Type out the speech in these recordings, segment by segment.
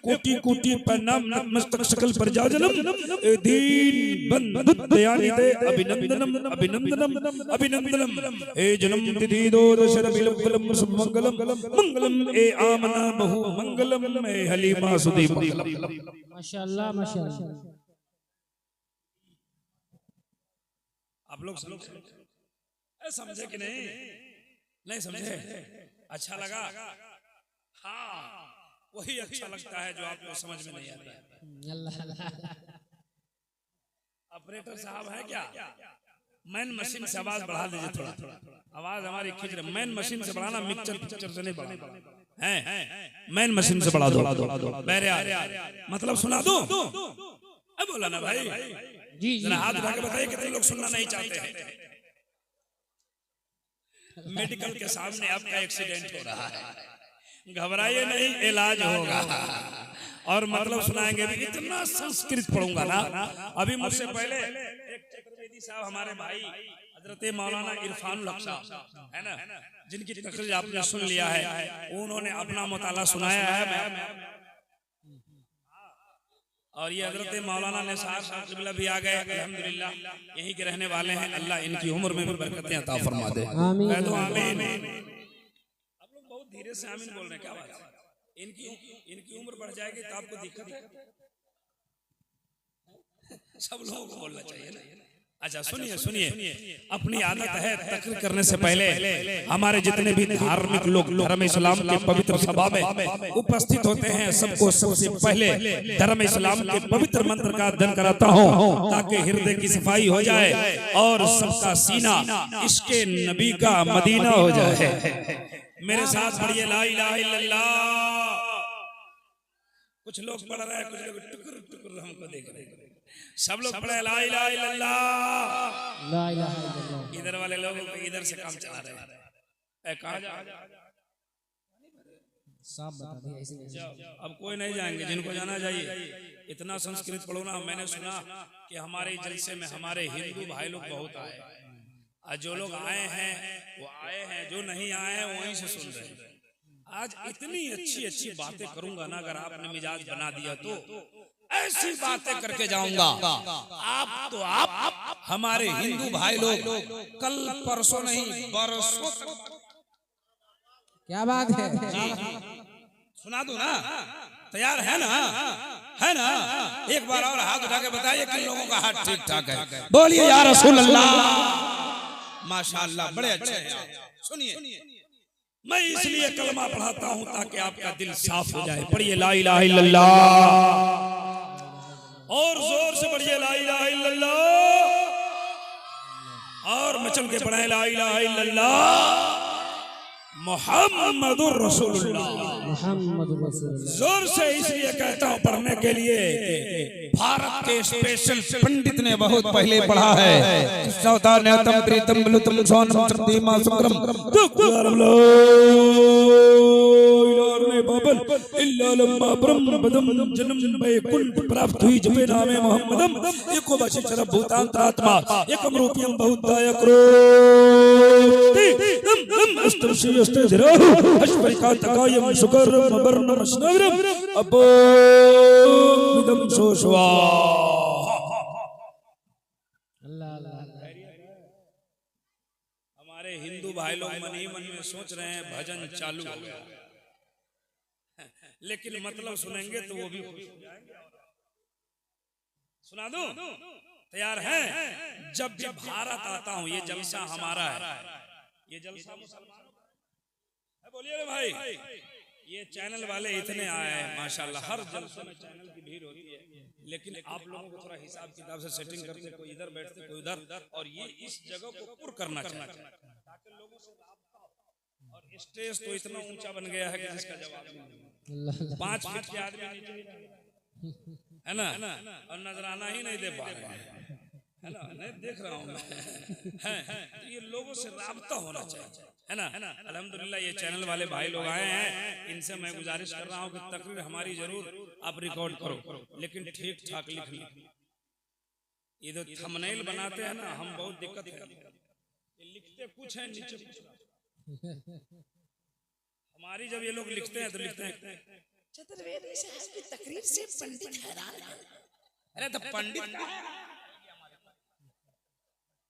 कोटि कोटि प्रणाम नतमस्तक सकल प्रजाजनम दीन बंधु दयानिधे अभिनंदनम अभिनंदनम अभिनंदनम हे जन्म तिथि दोदशर बिलबलम सुमंगलम मंगलम ए आमना बहु मंगलम ए हलीमा सुधी मंगलम। माशाअल्लाह माशाअल्लाह। आप लोग समझे कि नहीं? नहीं समझे? अच्छा लगा? हाँ, वही अच्छा लगता है जो आपको समझ में नहीं आता है। ऑपरेटर साहब है क्या? मैन मशीन से आवाज बढ़ा दीजिए थोड़ा। आवाज हमारी खींच रही। मैन मशीन से बढ़ाना, मिक्सचर पिक्चर से नहीं बढ़ाना है। मैन मशीन से बढ़ा दो। मतलब सुना दो। अब बोला ना भाई जी, जरा हाथ उठा के बताइए कितने लोग सुनना नहीं चाहते हैं। मेडिकल के सामने आपका एक्सीडेंट हो रहा है, घबराइए नहीं, इलाज होगा। और मतलब सुनाएंगे भी। इतना संस्कृत पढ़ूंगा ना। अभी मुझसे पहले एक चक्रवर्ती साहब हमारे भाई हजरत मौलाना इरफान साहब है ना, जिनकी तकरीर आपने सुन लिया है, उन्होंने अपना मुताला सुनाया है। और ये हजरत मौलाना निसार साहब भी आ गए, अल्हम्दुलिल्लाह यहीं के रहने वाले हैं। अल्लाह इनकी उम्र में भी बरकतें अता फरमा दे। आमीन। आप लोग बहुत धीरे से आमीन बोल रहे हैं, क्या बात है? इनकी उम्र बढ़ जाएगी तो आपको दिक्कत है? सब लोगों को बोलना चाहिए ना। अच्छा सुनिए, अपनी आदत है तकरीर करने से पहले हमारे जितने भी धार्मिक लोग धर्म इस्लाम के पवित्र सभा में उपस्थित होते हैं, सबको सबसे पहले धर्म इस्लाम के पवित्र मंत्र का अध्ययन कराता हूँ, ताकि हृदय की सफाई हो जाए और सबका सीना इसके नबी का मदीना हो जाए। मेरे साथ पढ़िए ला इलाहा इल्लल्लाह। कुछ लोग पढ़ रहे हैं, कुछ लोग टुकुर टुकुर हमको देख रहे हैं। सब लोग पढ़े ला इलाहा इल्लल्लाह, ला इलाहा इल्लल्लाह। इधर वाले लोग इधर से काम चला रहे हैं। कहाँ जा? सब बता दिया ऐसे। अब कोई नहीं जाएंगे, जिनको जाना चाहिए। इतना संस्कृत पढ़ो ना। मैंने सुना कि हमारे जलसे में हमारे हिंदू भाई लोग बहुत आए, और जो लोग आए हैं वो आए हैं, जो नहीं आए हैं वहीं से सुन रहे हैं। आज इतनी अच्छी अच्छी बातें करूंगा ना, अगर आपने मिजाज बना दिया तो ऐसी बातें करके जाऊंगा। आप हमारे हिंदू भाई लोग कल परसों नहीं बरसों। क्या बात है? सुना दो ना, तैयार है ना? है ना? एक बार और हाथ उठा के बताइए किन लोगों का हाथ ठीक ठाक है। बोलिए या रसूल अल्लाह। माशाअल्लाह, बड़े अच्छे हैं। सुनिए, मैं इसलिए कलमा पढ़ाता हूं ताकि आपका दिल साफ हो जाए। पढ़िए ला इलाहा इल्लल्लाह, और जोर से पढ़िए ला इलाहा इल्लल्लाह, और मचल के पढ़े ला इलाहा इल्लल्लाह मुहम्मदुर रसूलुल्लाह। जोर से इसलिए कहता हूं पढ़ने के लिए, भारत के स्पेशल पंडित ने बहुत पहले पढ़ा है। सौदान्यतम प्रीतम बलुतम सोनम चंदीमा सुक्रम बाबल इल्लल्लाह ब्रह्म बदम जन्म बैकुंठ प्राप्त हुई जपे नामे मोहम्मदम एको बशी शरब भूतान आत्मा एकम रूपियम बहुताय करो अष्टशी अष्टधिरो अष्टपरिकांतकायम सुकरम अवर्णम अश्नवरम अबो विदम सोशवा। हमारे हिंदू भाई लोग मन ही मन में सोच रहे हैं भजन चालू हो गया, लेकिन मतलब सुनेंगे तो वो भी खुश हो जाएंगे। सुना दूं? तैयार हैं? जब भी भारत आता हूं, ये जलसा हमारा है, ये जलसा मुसलमान है। बोलिए रे भाई, ये चैनल वाले इतने आए हैं माशाल्लाह, हर जलसे में चैनल की भीड़ होती है, लेकिन आप लोगों को थोड़ा हिसाब किताब से सेटिंग करते, कोई इधर बैठते कोई उधर, और ये इस जगह को पुर करना चाहिए ताकि लोगों से राब्ता हो। और स्टेज तो इतना ऊंचा बन गया है कि जिसका जवाब नहीं। 5 फीट के आदमी नीचे है ना, और नजराना ही नहीं दे पा रहे हैं, है ना? नहीं देख रहा हूँ मैं, है तो ये लोगों से राब्ता होना चाहिए, है ना? अल्हम्दुलिल्लाह ये चैनल वाले भाई लोग आए हैं, इनसे मैं गुजारिश कर रहा हूँ कि तकरीर हमारी जरूर आप रिकॉर्ड करो, लेकिन ठीक ठाक लिखना। ये तो थंबनेल बनाते हैं ना, हम बहुत दिक्कत है, लिखते कुछ है नीचे कुछ। हमारी जब ये लोग लिखते हैं तो लिखते हैं चतुर्वेदी साहब की तकरीर से पंडित हैरान है। अरे तो पंडित का है?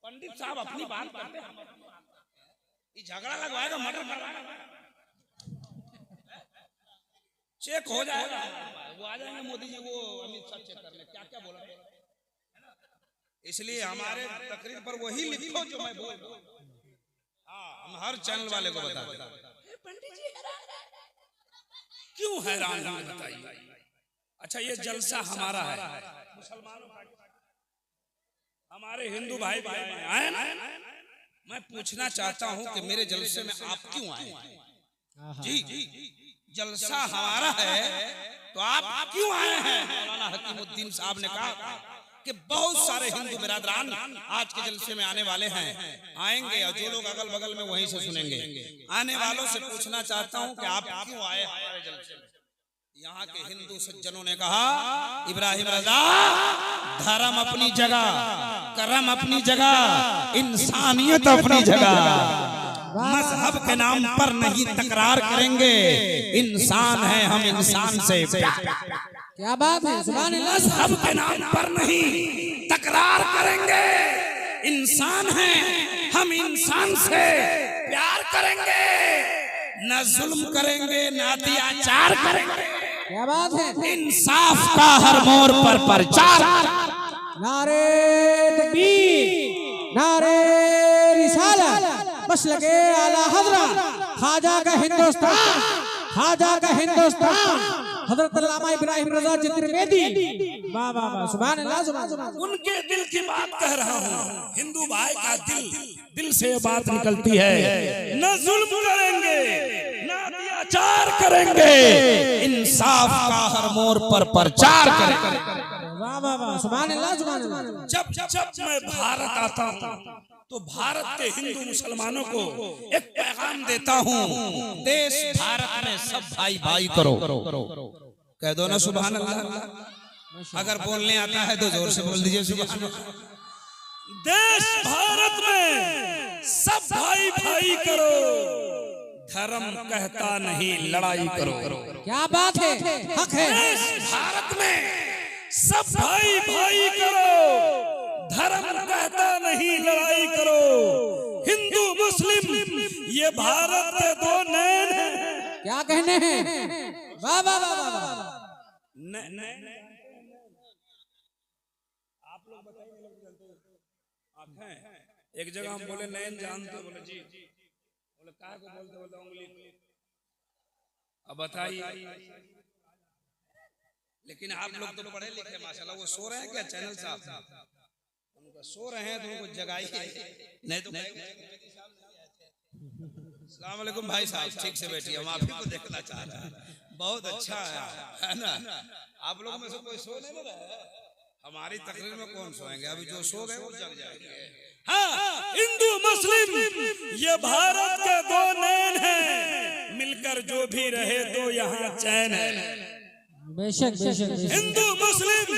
पंडित साहब अपनी बात करते हैं, ये झगड़ा लगवाएगा, मर्डर करवाएगा, चेक हो जाएगा, वो आ जाएंगे मोदी जी, वो अमित शाह चेक करने क्या क्या बोला। इसलिए हमारे तकरीर पर वही लिखो जो मैं बोल रहा हूं। हाँ, हम हर चैनल वाले को बता दें पंडित जी हैरान है। क्यों हैरान है बताइए। अच्छा, ये जलसा हमारा है, मुसलमानों का, हमारे हिंदू भाई आए ना, मैं पूछना चाहता हूं कि मेरे जलसे में आप क्यों आए? जी, जलसा हमारा है तो आप क्यों आए हैं? मौलाना हकीमुद्दीन साहब ने कहा कि बहुत सारे हिंदू बिरादरान आज के जलसे में आने वाले हैं, आएंगे, और जो लोग अगल बगल में वहीं से सुनेंगे। आने वालों से पूछना चाहता हूं कि आप क्यों आए हमारे जलसे में? यहाँ के हिंदू सज्जनों ने कहा, इब्राहिम रजा, धर्म अपनी जगह, करम अपनी जगह, इंसानियत अपनी जगह, मजहब के नाम पर नहीं तकरार करेंगे, इंसान है हम, इंसान से क्या बात है, सुभान अल्लाह। मजहब के नाम पर नहीं तकरार करेंगे, इंसान है हम, इंसान से प्यार करेंगे, न जुल्म करेंगे, न अत्याचार करेंगे। क्या बात है, इंसाफ का हर मोड़ पर प्रचार। नारे तकबीर, नारे रिसालत, मसलके आला हज़रत, ख्वाजा का हिंदुस्तान, ख्वाजा का हिंदुस्तान, हजरत अल्लामा इब्राहिम रजा चतुर्वेदी। वाह वाह वाह, सुभान अल्लाह, सुभान अल्लाह। उनके दिल की बात कह रहा हूँ, हिंदू भाई का दिल से बात निकलती है। न जुल्म करेंगे, न अत्याचार करेंगे, इंसाफ का हर मोड़ पर प्रचार करेंगे। वाह वाह वाह, सुभान अल्लाह, सुभान अल्लाह। जब मैं भारत आता हूँ तो भारत के हिंदू मुसलमानों को एक पैगाम देता हूँ, देश भारत में सब भाई भाई करो। कह दो ना सुभान अल्लाह। अगर बोलने आता है तो जोर से बोल दीजिए सुभान अल्लाह। देश भारत में सब भाई भाई करो, धर्म कहता नहीं लड़ाई करो। क्या बात है, हक है। देश भारत में सब भाई भाई करो, धर्म कहता नहीं लड़ाई करो। हिंदू मुस्लिम ये भारत के दो नैन हैं। क्या कहने हैं, वाह वाह वाह वाह। आप लोग बताइए, आंखें। एक जगह हम बोले नैन जानते, बोले जी, बोले क्या को बोलते, बोलते उंगली। अब बताइए, लेकिन आप लोग तो पढ़े लिखे माशाल्लाह। वो सो रहे हैं क्या चैनल साहब? उनका सो रहे हैं तो उनको जगाइए, नहीं तो। अस्सलाम वालेकुम भाई साहब, ठीक से बैठिए, हम आप ही को देखना चाह रहे हैं। बहुत अच्छा है ना? आप लोगों में से कोई सो नहीं रहा है? हमारी तकरीर में कौन सोएंगे? अभी जो सो गए वो जग जाएंगे। हाँ, हिंदू मुस्लिम ये भारत के दो नैन हैं, मिलकर जो भी रहे तो यहाँ चैन है। बेशक बेशक। हिंदू मुस्लिम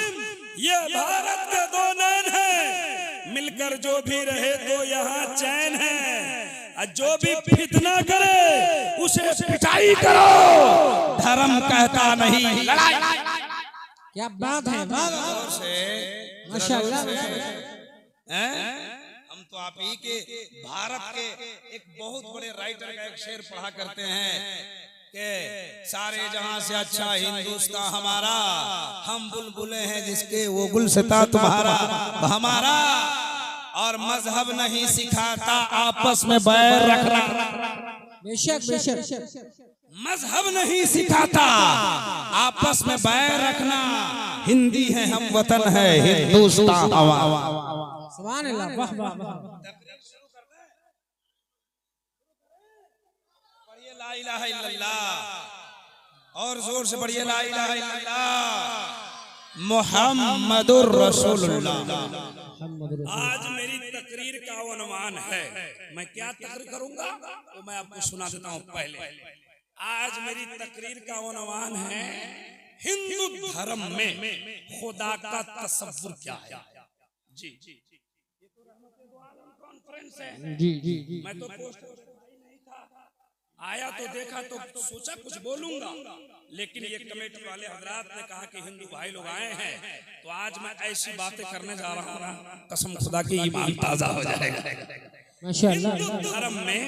ये भारत के दो नैन हैं, मिलकर जो भी रहे तो यहाँ चैन है। जो भी फितना करे उसे पिटाई करो, धर्म कहता नहीं लड़ाई। क्या बात है, माशाअल्लाह। हम तो आप ही के भारत के एक बहुत बड़े राइटर का एक शेर पढ़ा करते हैं कि सारे जहां से अच्छा हिंदुस्तान हमारा, हम बुलबुलें हैं जिसके वो गुलसिता तुम्हारा हमारा, और मजहब नहीं सिखाता आपस में बैर रखना। बेशक बेशक। मजहब नहीं सिखाता आपस में बैर रखना, हिंदी है हम, वतन है हिंदुस्तान हमारा। सुभान अल्लाह, वाह वाह वाह। पढ़िए ला इलाहा इल्लल्लाह, और जोर से पढ़िए ला इलाहा इल्लल्लाह मुहम्मदुर रसूलुल्लाह। आज मेरी तकरीर का उन्वान है, मैं क्या तकरीर करूंगा तो मैं आपको सुना देता हूं। पहले आज मेरी तकरीर का उन्वान है, हिंदू धर्म में खुदा का तसव्वुर क्या है। जी जी, ये तो कॉन्फ्रेंस है। जी जी जी। मैं तो पोस्ट नहीं था, आया तो देखा तो सोचा कुछ बोलूंगा, लेकिन ये कमेटी वाले हजरात ने कहा कि हिंदू भाई लोग आए हैं तो आज मैं ऐसी बातें करने जा रहा हूँ ना, कसम खुदा की ईमान ताजा हो जाएगा। हिंदू धर्म में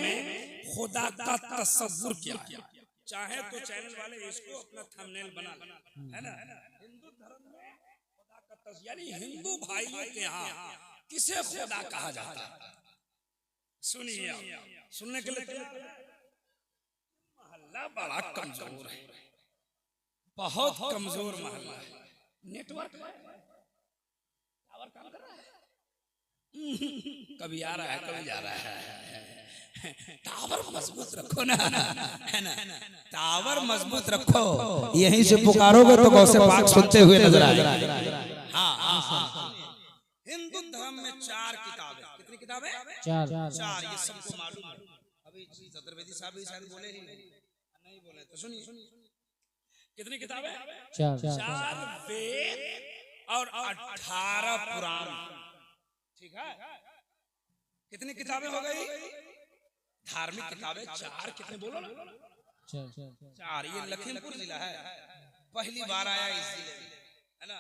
खुदा का तसव्वुर क्या है? चाहे तो चैनल वाले इसको अपना थंबनेल बना लें, है ना। हिंदू धर्म में खुदा का तसव्वुर, यानी हिंदू भाइयों के यहाँ किसे खुदा कहा जाता है? सुनिए, सुनने के लिए मोहल्ला बड़ा कमजोर है, बहुत कमजोर मोहल्ला है। नेटवर्क टावर काम कर रहा है, कभी आ रहा है कभी जा रहा है। टावर मजबूत रखो ना, है ना, टावर मजबूत रखो, यहीं से पुकारोगे तो गौ से पाक सुनते हुए नजर आएगा। हाँ, हिंदू धर्म में 4 किताबें, कितनी किताबें? 4। ये सबको मालूम है। अभी चतुर्वेदी साहब भी शायद बोले ही नहीं बोले तो सुनिए, कितनी किताबें? 4 वेद और 18 पुराण। ठीक है, कितनी किताबें हो गई? धार्मिक किताबें 4, कितने बोलो ना? 4। ये लखीमपुर जिला है, पहली बार आया इस जिले में, है ना।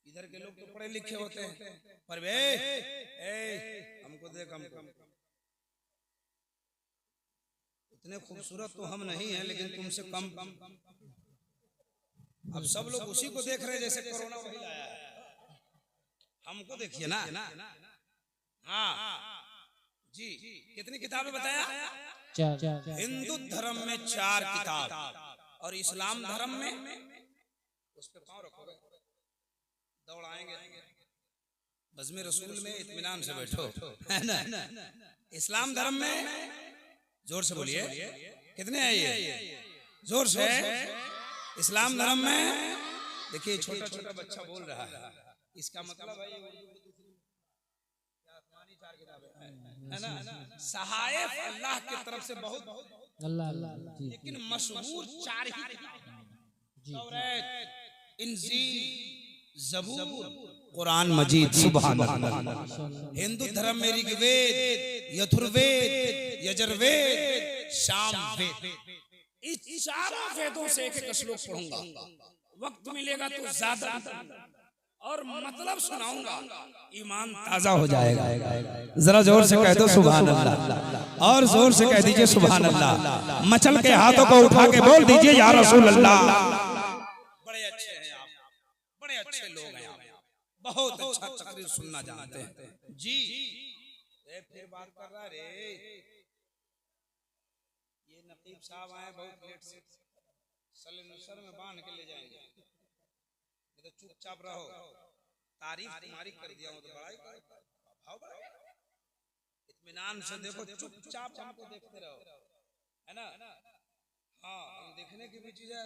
इधर के लोग तो पढ़े लिखे होते हैं, पर वे हमको देख, हमको इतने खूबसूरत तो हम नहीं हैं, लेकिन तुमसे कम। अब सब लोग उसी को देख रहे हैं जैसे कोरोना वही लाया है। हमको देखिए ना। हाँ जी, कितनी किताबें बताया? 4। हिंदू धर्म में 4 किताब, और इस्लाम धर्म में उस पे पाँव रखोगे दौड़ाएंगे। बज़्म रसूल में इत्मीनान से बैठो, है ना। इस्लाम धर्म में जोर से बोलिए, कितने हैं ये? जोर से। इस्लाम धर्म में देखिए, छोटा छोटा बच्चा बोल रहा है, इसका मतलब है आसमानी 4 किताबें, है ना। सहायफ अल्लाह की तरफ से बहुत अल्लाह, लेकिन मशहूर 4 ही किताबें, तौरात, इंजील, ज़बूर, कुरान मजीद। सुभान अल्लाह। हिंदू धर्म में ऋग्वेद, यजुर्वेद, यजुर्वेद, सामवेद, इस 4 वेदों से एक श्लोक पढ़ूंगा। वक्त मिलेगा तो ज्यादा और मतलब सुनाऊंगा, ईमान ताजा हो जाएगा। जरा जोर से कह दो सुभान अल्लाह, और जोर से कह दीजिए सुभान अल्लाह। मचल के हाथों को उठा के बोल दीजिए या रसूल अल्लाह। बड़े अच्छे हैं आप, बड़े अच्छे लोग हैं आप, बहुत अच्छा तकरीर सुनना जानते हैं जी। फिर बात कर रहा रे, ये नकीब साहब आए बहुत लेट से, सर में बांध के ले जाएंगे, तो चुपचाप रहो। तारीफ तुम्हारी कर दिया हूं तो बड़ाई करो, भाव बढ़ा, इत्मीनान से देखो, चुपचाप हमको देखते रहो, है ना। हाँ, हम देखने की भी चीज है,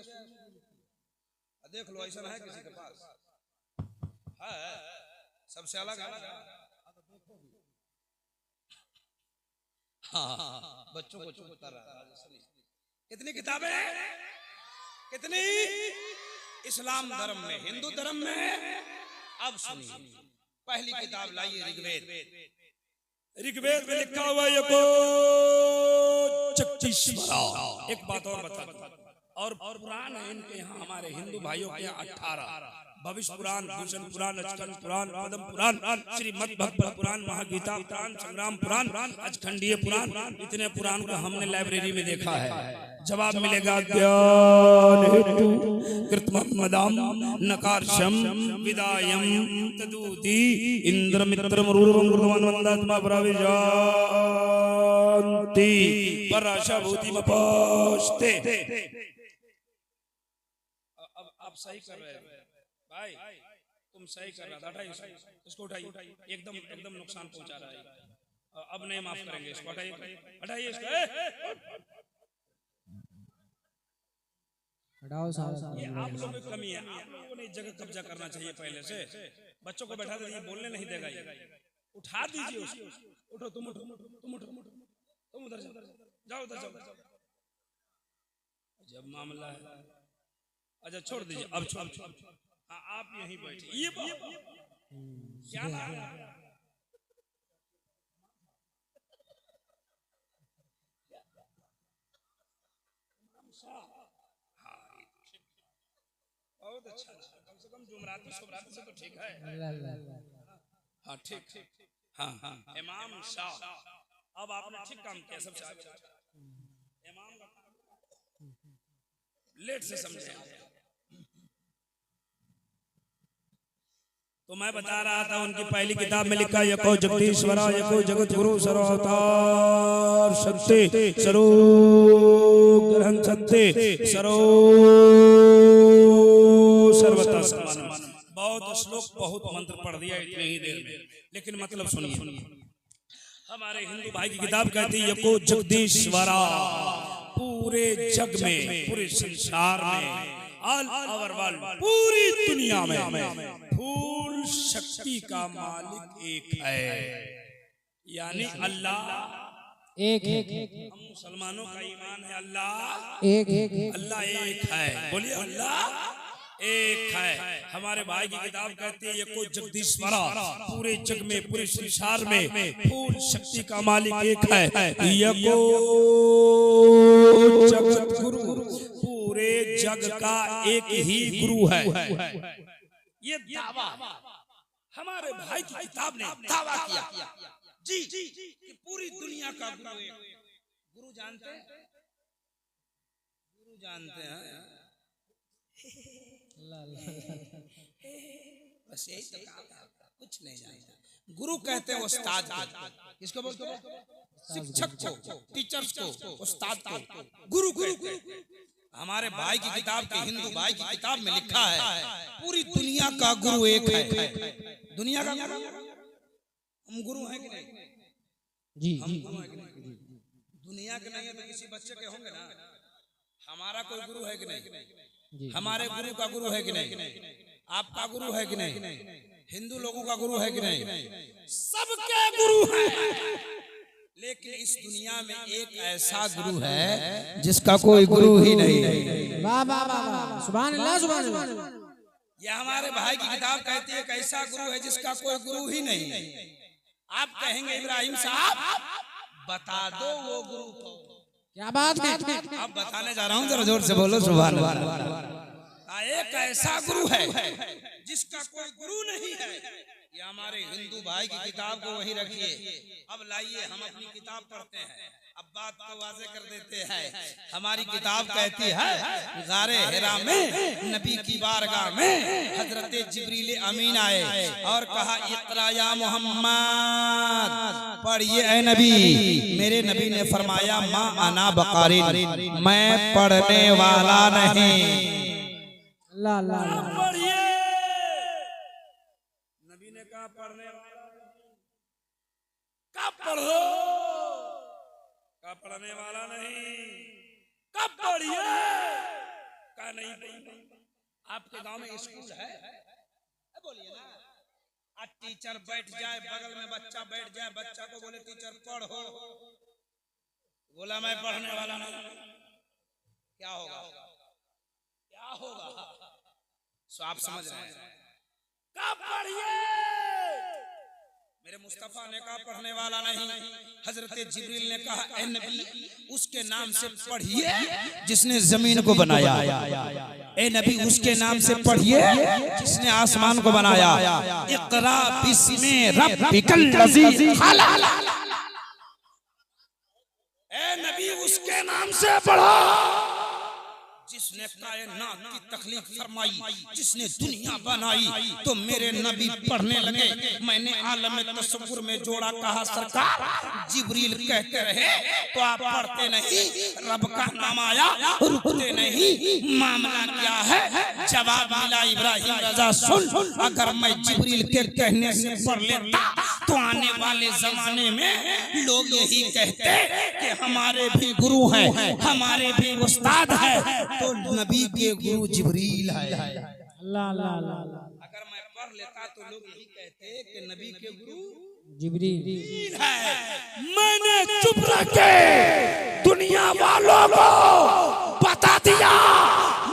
देख लो, ऐसा है किसी के पास है, सबसे अलग है। हाँ, बच्चों को चुप कर रहा है। कितनी किताबें? कितनी? इस्लाम धर्म में, हिंदू धर्म में। अब सुनिए, पहली किताब लाइए ऋग्वेद। ऋग्वेद में लिखा हुआ है एक बात और बता, और पुराण है इनके यहाँ, हमारे हिंदू भाइयों के यहाँ 18, भविष्य पुराण, भूषण पुराण, अचकन पुराण, पद्म पुराण, श्रीमद् भगवत पुराण, महागीता पुराण, संग्राम पुराण, अचखंडीय पुराण। इतने पुराण को हमने लाइब्रेरी में देखा है। जवाब मिलेगा ज्ञान हेतु कृतमदाम नकारशम विदायम तदूति इंद्र मित्र मरूरवं कृतवान वंदात्मा प्रविशांति पराशा भूति मपास्ते। अब आप सही कर रहे हैं भाई, तुम सही कर रहा था। इसको उठाइए, एकदम नुकसान पहुंचा रहा है। अब नहीं माफ करेंगे इसको, हटाइए इसको। ये आप लोगों की कमी है, आप लोगों ने जगह कब्जा करना चाहिए पहले से। बच्चों को बैठा दीजिए, बोलने नहीं देगा ये, उठा दीजिए उसको। उठो, तुम उठो, तुम उधर जाओ, उधर जाओ। जब मामला है, अच्छा छोड़ दीजिए, अब छोड़। हाँ, आप यहीं बैठे। ये क्या नाम है? बहुत अच्छा, कम से कम जुमराती शुभराती से तो ठीक है। हाँ ठीक, हाँ हाँ इमाम शाह। अब आपने ठीक काम किया, सबसे इमाम लेट से समझे। तो मैं बता रहा था उनकी पहली किताब में लिखा यको जगदीश्वरा यको जगत गुरु सर्वतार सत्य सरो ग्रहण सत्य सरो सर्वता समान। बहुत श्लोक बहुत मंत्र पढ़ दिया इतने ही देर में, लेकिन मतलब सुनिए। हमारे हिंदू भाई की किताब कहती है यको जगदीश्वरा, पूरे जग में पूरे संसार में ऑल ओवर वर्ल्ड पूरी दुनिया में फूल शक्ति का मालिक एक है, यानी अल्लाह एक है। हम मुसलमानों का ईमान है अल्लाह एक, अल्लाह एक है। बोलिए अल्लाह एक है। हमारे भाई की किताब कहती है यको जगदीश्वरा, पूरे जग में पूरे संसार में फूल शक्ति का मालिक एक है। यको जगत गुरु, पूरे जग का एक ही गुरु है। ये दावा हमारे भाई की किताब ने दावा किया जी कि पूरी दुनिया का गुरु एक। गुरु जानते हैं, गुरु जानते हैं बस यही तो काम है, कुछ नहीं जानते। गुरु कहते हैं उस्ताद को, किसको बोलते हैं? शिक्षक को, टीचर्स को, उस्ताद को गुरु कहते हैं। हमारे भाई की किताब के हिंदू भाई की किताब में लिखा है पूरी दुनिया का गुरु एक है। दुनिया का गुरु हम गुरु हैं कि नहीं? जी हम गुरु हैं कि नहीं? दुनिया के नहीं है तो किसी बच्चे के होंगे ना। हमारा कोई गुरु है कि नहीं? हमारे गुरु का गुरु है कि नहीं? आपका गुरु है कि नहीं? हिंदू लोगों का गुरु है कि नहीं? सबके गुरु हैं। लेकिन इस दुनिया में एक ऐसा गुरु है जिसका कोई गुरु ही नहीं। वाह वाह वाह, सुभान अल्लाह सुभान अल्लाह। यह हमारे भाई की किताब कहती है एक ऐसा गुरु है जिसका कोई गुरु ही नहीं। आप कहेंगे इब्राहिम साहब बता दो वो गुरु को। क्या बात है? अब बताने जा रहा हूँ, जरा जोर से बोलो सुभान अल्लाह। एक ऐसा गुरु है जिसका कोई गुरु नहीं है। ये हमारे हिंदू भाई की किताब को वही रखिए। अब लाइए हम अपनी किताब पढ़ते हैं, अब बात को वाज़े कर देते हैं। हमारी किताब कहती है गारे हिरा में नबी की बारगाह में हजरत जिब्रील अमीन आए और कहा इक़रा या मोहम्मद, पढ़िए ऐ नबी। मेरे नबी ने फरमाया मा अना बकारिन, मैं पढ़ने वाला नहीं। ला ला पढ़िए, नबी ने कहा पढ़ने वाला। कब पढ़ो? कब पढ़ने वाला नहीं? कब पढ़िए? का नहीं पढ़ी? आपके गांव में स्कूल है? बोलिए ना। आज टीचर बैठ जाए बगल में, बच्चा बैठ जाए, बच्चा को बोले टीचर पढ़ो, बोला मैं पढ़ने वाला नहीं, क्या होगा? क्या होगा? सो आप समझ रहे हैं। कब पढ़िए? मेरे मुस्तफा ने कहा पढ़ने वाला नहीं। हजरत जिब्रील ने कहा ए नबी उसके नाम से पढ़िए जिसने जमीन को बनाया। ए नबी उसके नाम से पढ़िए जिसने आसमान को बनाया। इक़रा बिस्मि रब्बिकल लज़ी खलक़। ए नबी उसके नाम से पढ़ो जिसने कायनात की तख्लीक फरमाई, जिसने दुनिया बनाई। तो मेरे नबी पढ़ने लगे। मैंने आलम तसव्वुर में जोड़ा, कहा सरकार जिब्रील कहते रहे तो आप पढ़ते नहीं, रब का नाम आया रुकते नहीं, मामला क्या है? जवाब मिला इब्राहिम रजा सुन, अगर मैं जिब्रील के कहने से पढ़ लेता तो आने वाले जमाने में लोग यही कहते कि हमारे भी गुरु हैं, हमारे भी उस्ताद है। तो नबी के गुरु जिब्रील है। अल्लाह अल्लाह अल्लाह। अगर मैं पढ़ लेता तो लोग यही कहते कि नबी के गुरु जिब्रील है। मैंने चुप रख के दुनिया वालों को बता दिया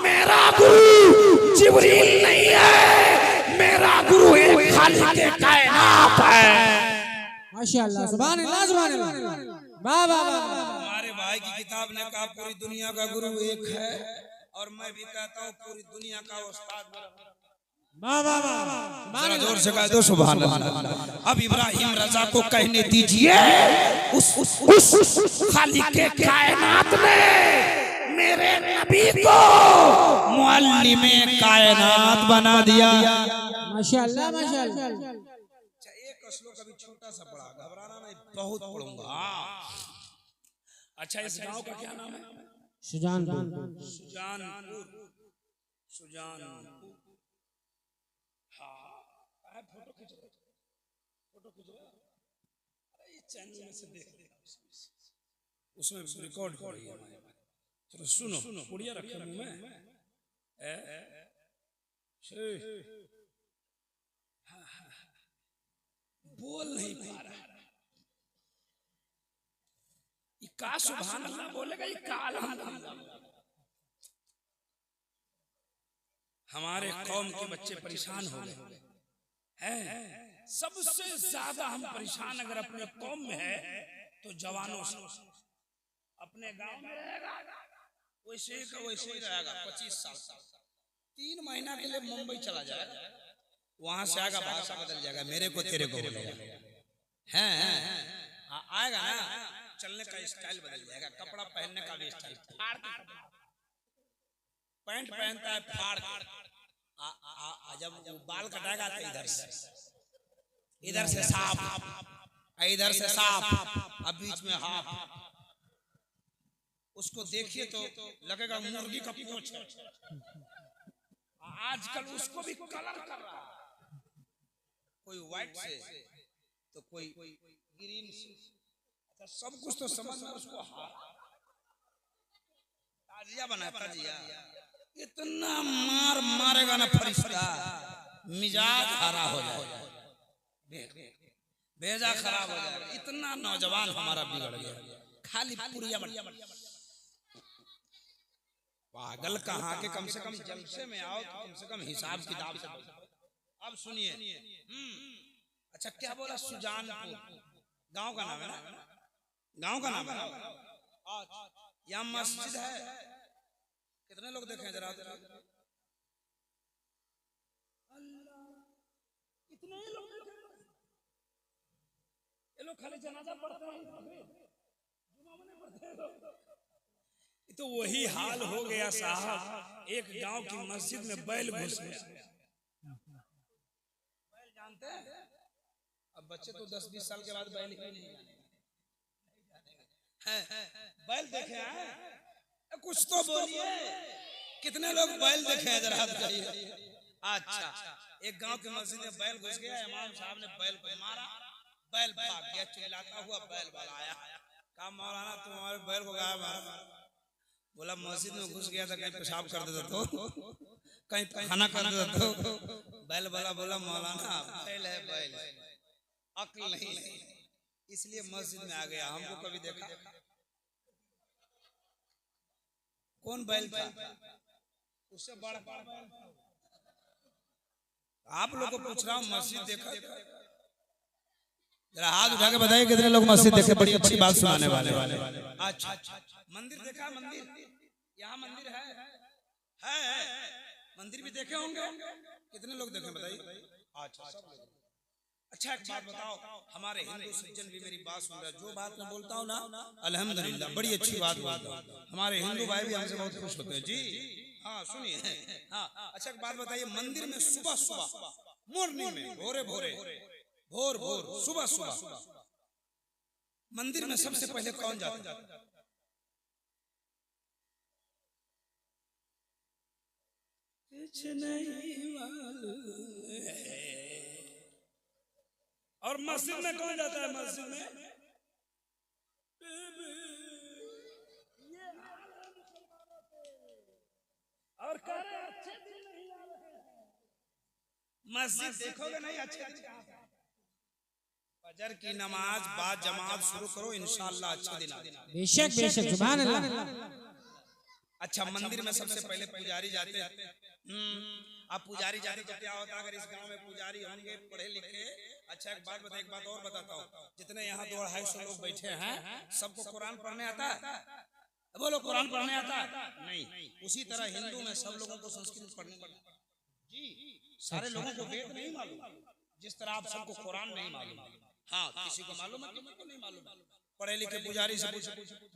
मेरा गुरु जिब्रील नहीं है, मेरा गुरु एक खालिक़े कायनात है। माशाअल्लाह सुभान अल्लाह सुभान अल्लाह। वाह वाह वाह। हमारे भाई की किताब ने कहा पूरी दुनिया का गुरु एक है, और मैं भी कहता हूँ पूरी दुनिया का उस्ताद। जरा जोर से कह दो सुभान अल्लाह। अब इब्राहिम रजा को कहने दीजिए, उस खालिके कायनात ने मेरे नबी को मुअल्लिमे कायनात बना दिया। माशाअल्लाह माशाअल्लाह। एक श्लोक अभी छोटा सा पढ़ा, घबराना नहीं, बहुत पढ़ूंगा। अच्छा, इस गांव का क्या नाम है? सुजानपुर। सुजानपुर। सुजानपुर। हाँ, फोटो खींच रहे, फोटो खींच रहे। अरे चैनल में से देख, उसमें रिकॉर्ड कर रही है। चलो सुनो, पुड़िया रखे मुंह में। बोल नहीं पा रहा, का सुभान अल्लाह बोलेगा, ये का अल्हम्दुलिल्लाह। हमारे कौम के बच्चे परेशान हो गए हैं। सबसे ज्यादा हम परेशान अगर अपने कौम में है तो जवानों से। अपने गांव में रहेगा वैसे का वैसे ही रहेगा, 25 साल 3 महीना के लिए मुंबई चला जाएगा, वहां से आएगा भाषा बदल जाएगा, मेरे को तेरे को बोलेगा, हैं आएगा ना, चलने का स्टाइल बदल जाएगा, कपड़ा पहनने का भी स्टाइल, पैंट पहनता है फाड़, जब वो बाल कटाएगा तो इधर से साफ, इधर से साफ, अब बीच में हाफ। उसको देखिए तो लगेगा मुर्गी का पूंछ। आजकल उसको भी कलर कर रहा है, कोई व्हाइट से तो कोई ग्रीन से। अच्छा, सब कुछ तो समझ में उसको ताजिया बना, ताजिया इतना मार मारेगा ना फरिश्ता, मिजाज हरा हो जाएगा, भेजा खराब हो जाएगा। इतना नौजवान हमारा बिगड़ गया, खाली पुड़िया पागल कहाँ के। कम से कम जलसे में आओ तो कम से कम हिसाब किताब से। अब सुनिए, अच्छा क्या बोला? सुजानपुर गांव का नाम है ना, गांव का नाम है। यहाँ मस्जिद है, कितने लोग देखे जरा? इतने लोग, ये लोग खाली जनाजा पढ़ते हैं, तो वही हाल हो गया साहब। एक गांव की मस्जिद में बैल घुस गया। बैल जानते हैं? अब बच्चे तो 10-20 साल के बाद बैल ही नहीं जाने। बैल देखे हैं? कुछ तो बोलिए, कितने लोग बैल देखे हैं जरा बताइए। अच्छा, एक गांव की मस्जिद में बैल घुस गया, इमाम साहब ने बैल को मारा, बैल भाग गया, चिल्लाता हुआ बैल वाला आया, कहा मौलाना तुम्हारे बैल को गायब मारा। बोला मस्जिद में घुस गया था, कहीं पेशाब कर देता तो, कहीं खाना कर देता तो। बैल वाला बोला मौलाना बैल है, बैल अक्ल नहीं, इसलिए मस्जिद में आ गया। हमको कभी देखा? कौन बैल था? उससे बड़ा बैल। आप लोग को पूछ रहा हूँ, मस्जिद देखा? जरा हाथ उठा के बताइए कितने लोग मस्जिद देखे। बड़ी अच्छी बात सुनाने वाले। अच्छा, मंदिर देखा? मंदिर यहाँ मंदिर है, मंदिर भी देखे होंगे, कितने लोग देखे बताइए? अच्छा एक बात बताओ, हमारे हिंदू सज्जन भी मेरी बात सुन रहे, जो बात मैं बोलता हूँ ना अल्हम्दुलिल्लाह बड़ी अच्छी बात बोलता हूँ। हमारे हिंदू भाई भी हमसे बहुत खुश होते हैं जी। हाँ सुनिए, हाँ अच्छा एक बात बताइए, मंदिर में सुबह सुबह मॉर्निंग में भोरे भोरे भोर भोर सुबह सुबह मंदिर में सबसे पहले कौन जाता है? कुछ नहीं मालूम। और मस्जिद में कौन जाता है? मस्जिद में और कह रहे अच्छे दिन नहीं आ रहे हैं। मस्जिद देखोगे नहीं अच्छे दिन कहाँ से? फजर की नमाज बाद जमात शुरू करो, इंशाअल्लाह अच्छे दिन आ जाएंगे। बेशक बेशक, सुभान अल्लाह। अच्छा, मंदिर में सबसे पहले पुजारी जाते हैं। अब पुजारी जाते तो क्या होता है, अगर इस गांव में पुजारी होंगे पढ़े लिखे। अच्छा, एक बात और बताता हूँ, जितने यहाँ 200-250 लोग बैठे हैं, सबको कुरान पढ़ने आता है? बोलो, कुरान पढ़ने आता है? नहीं। उसी तरह हिंदू में सब लोगों को संस्कृत पढ़ने पड़ता है जी। सारे लोगों को वेद नहीं मालूम, जिस तरह आप सबको कुरान नहीं मालूम। हाँ, किसी को मालूम है, किसी को नहीं मालूम। पढ़े लिखे पुजारी से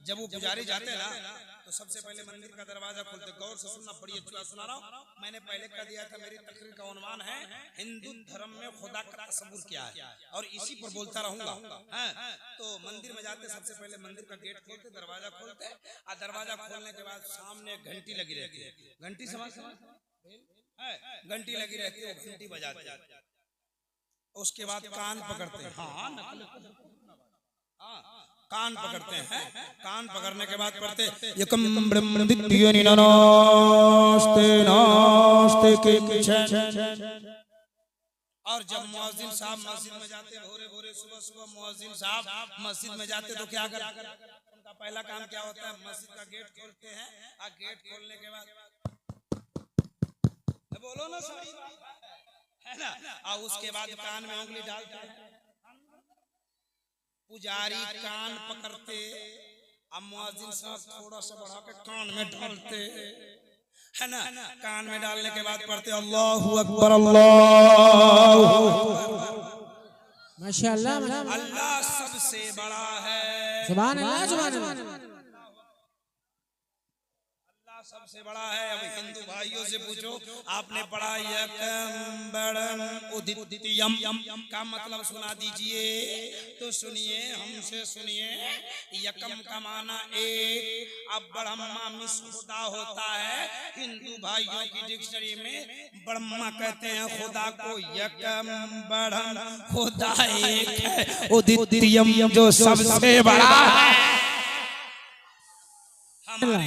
जब वो पुजारी जाते हैं ना, तो सबसे पहले मंदिर का दरवाजा खोलते। गौर से सुनना, बड़ी अच्छी सुना रहा हूँ। मैंने पहले कह दिया था, मेरी तकरीर का उन्वान है हिंदू धर्म में खुदा का तस्वुर क्या है, और इसी पर बोलता रहूंगा। तो मंदिर में जाते, सबसे पहले मंदिर का गेट खोलते, दरवाजा खोलते, और दरवाजा खोलने के बाद सामने घंटी लगी रहती है। घंटी समझ घंटी लगी रहती है, घंटी बजाते। उसके बाद कान पकड़ते हैं। कान पकड़ते हैं। कान पकड़ने के बाद पढ़ते यकम ब्रह्म दिव्य नमस्ते नमस्ते किंचन। और जब मुअज्जिन साहब मस्जिद में जाते, भोरे भोरे सुबह मुअज्जिन साहब मस्जिद में जाते तो क्या करते? उनका पहला काम क्या होता है? मस्जिद का गेट खोलते हैं, और गेट खोलने के बाद बोलो ना सही है ना, और उसके बाद कान में उंगली डालते हैं। पुजारी कान पकड़ते, अब मुअज्जिन साहब थोड़ा सा बढ़ा के कान में डालते है ना। कान में डालने के बाद पढ़ते अल्लाहु अकबर अल्लाहु माशाअल्लाह। अल्लाह सबसे बड़ा है। सुभान अल्लाह, सुभान अल्लाह। सबसे बड़ा है। अब हिंदू भाइयों से पूछो, आपने पढ़ा यकम बड़म उदित्यम का मतलब सुना दीजिए। तो सुनिए, हमसे सुनिए। यकम का माना एक, अब ब्रह्मा मिस खुदा होता है। हिंदू भाइयों की डिक्शनरी में ब्रह्मा कहते हैं खुदा को। यकम बड़म खुदा एक है, उदित्यम जो सबसे बड़ा है। हमारे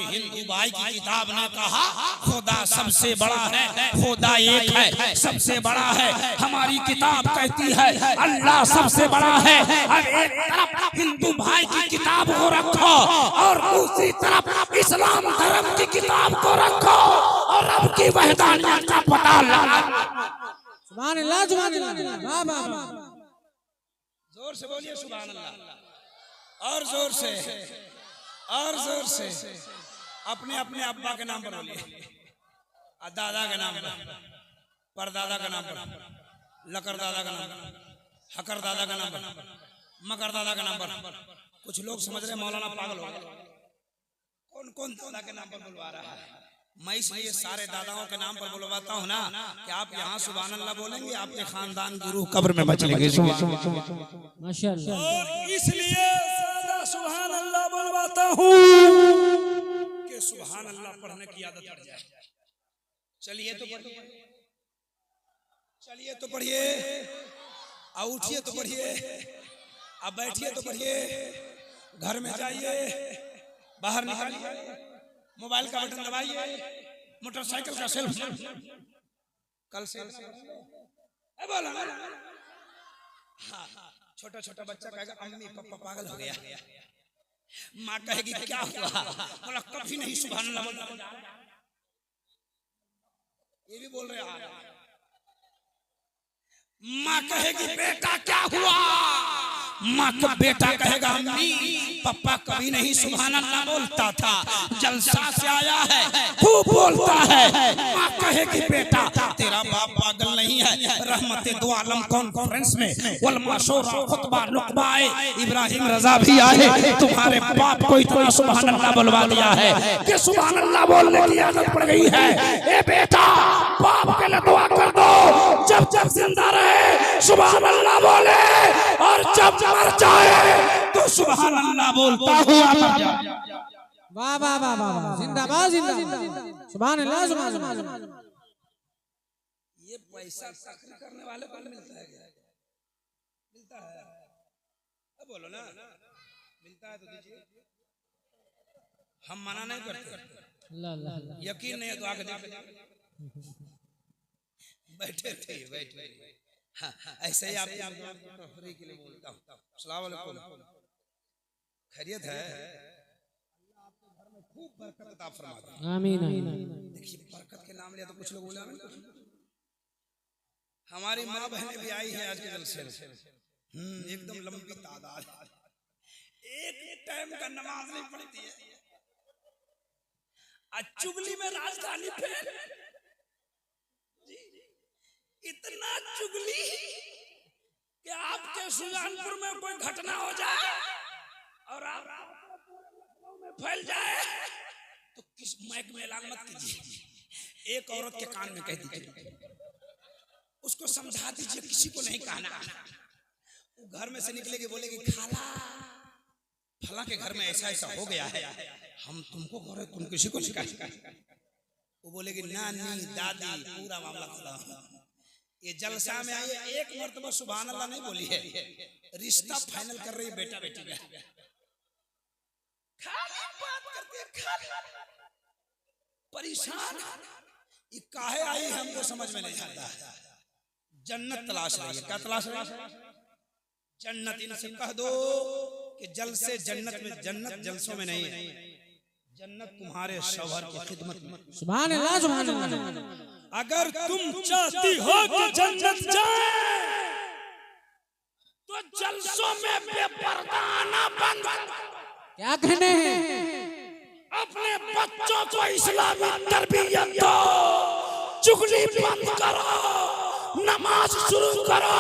हिंदू भाई की किताब ने कहा खुदा सबसे बड़ा है, खुदा एक है, सबसे बड़ा है। हमारी किताब कहती है अल्लाह सबसे बड़ा है। अब एक तरफ हिंदू भाई की किताब को रखो, और दूसरी तरफ इस्लाम धर्म की किताब को रखो, और रब की वहदानियत का पता लगा। सुभान अल्लाह, सुभान अल्लाह। वाह वाह वाह। जोर से बोलिए सुभान अल्लाह, और जोर से, और जोर से। अपने अपने अब्बा के नाम पर बोलिए, दादा के नाम पर, परदादा का नाम पर, लकर दादा का नाम पर, हकर दादा का नाम पर, मकर दादा का नाम पर। कुछ लोग समझ रहे मौलाना पागल हो गए, कौन कौन दादा के नाम पर बुलवा रहा है। मैं इसलिए सारे दादाओं के नाम पर बुलवाता हूँ ना, कि आप यहाँ सुभान अल्लाह बोलेंगे, आपके खानदान की रूह कब्र में बचेगी। माशाअल्लाह। और इसलिए सुभान अल्लाह बोलवाता हूँ कि सुभान अल्लाह पढ़ने की आदत पड़ जाए। चलिए तो पढ़िए, चलिए तो पढ़िए, और उठिए तो पढ़िए, अब बैठिए तो पढ़िए, घर में जाइए, बाहर निकलिए, मोबाइल का बटन दबाइए, मोटरसाइकिल का सेल्फ कल से बोला। हाँ, छोटा छोटा बच्चा कहेगा अम्मी पापा पागल हो गया, माँ कहेगी क्या हुआ, बोला कभी नहीं सुभान अल्लाह बोला। ये भी बोल रहे हैं। माँ कहेगी बेटा क्या हुआ, माँ का बेटा कहेगा अम्मी पापा कभी नहीं सुभान अल्लाह बोलता था, जलसा से आया है खूब बोलता है। माँ कहेगी बेटा तेरा बाप पागल नहीं है। रहमत दो आलम कॉन्फ्रेंस में उलमा शोरा खुतबा नुकबाए इब्राहिम रजा भी आए, तुम्हारे बाप को इतना सुभान अल्लाह बुलवा दिया है कि सुभान अल्लाह बोलने की आदत पड़ गई है। ए बेटा बाप के लिए दुआ कर दो, जब जब जिंदा रहे सुभान अल्लाह बोले, और जब मर जाए तो सुभान अल्लाह बोलता हुआ मर जाए। वाह वाह वाह वाह, जिंदाबाद जिंदाबाद। सुभान अल्लाह, सुभान अल्लाह। ये पैसा तकरीर करने वाले को मिलता है क्या? मिलता है? अब बोलो ना, मिलता है तो दीजिए, हम मना नहीं करते। यकीन नहीं है तो आगे देखिए, बैठे रहिए, बैठे रहिए। हाँ, ऐसे ही आप तफरीह के लिए बोलता हूँ। अस्सलाम वालेकुम, खैरियत है? खूब बरकत अता फरमा दे। आमीन आमीन। देखिए बरकत के नाम लिया तो कुछ लोग बोले आमीन। हमारी माँ बहनें भी आई हैं आज के जलसे में, एकदम लंबी तादाद, एक टाइम का नमाज नहीं पढ़ती है। आज चुगली में राजधानी फेल, इतना चुगली कि आपके सुजानपुर में कोई घटना हो जाए और आप में फैल जाए तो किस माइक में ऐलान मत कीजिए, एक औरत के कान में कह दीजिए, उसको समझा दीजिए किसी को नहीं कहना। वो घर में से निकलेगी बोलेगी खाला फला के घर में ऐसा ऐसा हो गया है, हम तुमको कह रहे तुम किसी को नहीं कहा। वो बोलेगी नानी दादी पूरा मामला खुला। ये जलसा में आई एक मर्तबा सुभान अल्लाह नहीं बोली है, रिश्ता फाइनल कर रही है बेटा बेटी का। खाली बात करते खाली परेशान, ये काहे आई हमको समझ में नहीं आता। जन्नत तलाश रही है, क्या तलाश रही है? जन्नत। इनसे कह दो कि जल से जन्नत में, जन्नत जलसों में नहीं है, जन्नत तुम्हारे शौहर की खिदमत में। सुभान अल्लाह सुभान अल्लाह। अगर तुम चाहती हो कि जन्नत जाए तो जलसों में बेपर्दा आना बंद। क्या कहने हैं? अपने बच्चों को इस्लामी तरबियत दो, चुगली बंद करो, नमाज शुरू करो,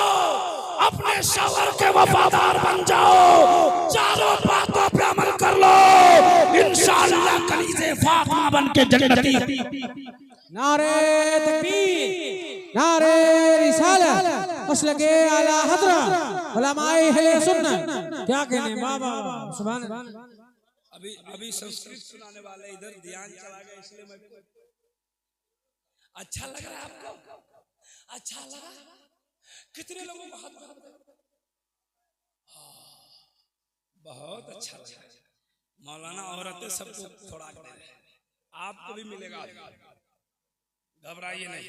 अपने शौहर के वफादार बन जाओ, चारों बातों पे अमल कर लो, इंशाअल्लाह कलीजे फातिमा बन के जन्नती। नारे तकबीर, नारे रिसालत, मसलके आला हज़रत, उलमाए अहले सुन्नत। क्या कहने? वाह वाह वाह सुभान अल्लाह। अभी संस्कृत सुनाने वाले इधर ध्यान चला गया, इसलिए मैं अच्छा लग रहा है आपको? अच्छा लगा? कितने लोगों को हाथ बहुत अच्छा लगा। मौलाना औरतें सबको थोड़ा दे, आपको भी मिलेगा, घबराइए नहीं।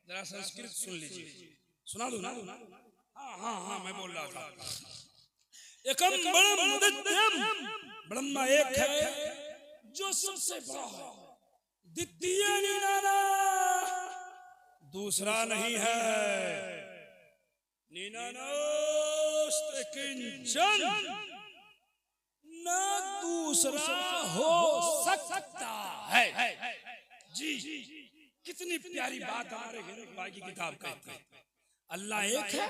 जरा संस्कृत सुन लीजिए, सुना दो ना? हाँ हाँ हाँ मैं बोल रहा था। एकम ब्रह्म, ब्रह्मा एक है जो सबसे बड़ा है, द्वितीय निराला दूसरा नहीं है, निनानोस्ते किंचन न दूसरा हो सकता है। जी कितनी प्यारी बात हमारे हिंदू भाई की किताब कहती है। अल्लाह एक है,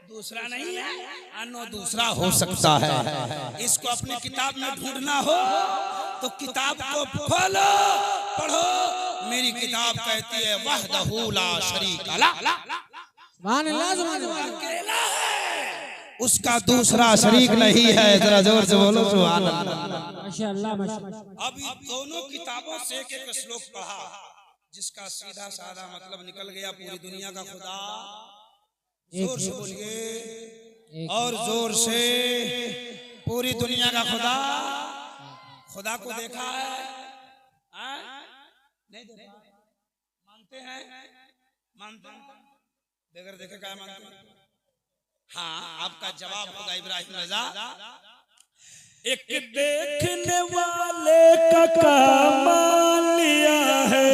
दूसरा नहीं है, अन्य दूसरा हो सकता है। इसको अपनी किताब में ढूंढना हो तो किताब को खोलो, पढ़ो। मेरी किताब कहती है वहदहू ला शरीक ला, सुभान अल्लाह सुभान अल्लाह। उसका दूसरा शरीक नहीं है। जरा जोर से बोलो सुभान अल्लाह। माशाअल्लाह माशाअल्लाह। अभी दोनों किताबों से एक एक श्लोक पढ़ा, जिसका सीधा साधा मतलब निकल गया पूरी दुनिया का खुदा। जोर से बोलिए और जोर से, पूरी दुनिया का खुदा। खुदा को देखा है? नहीं देखा? मानते हैं? मानते हैं? बगैर देखे क्या मानते हैं? हाँ, आपका जवाब होगा इब्राहिम रजा। एक देखने वाले का कमाल लिया है।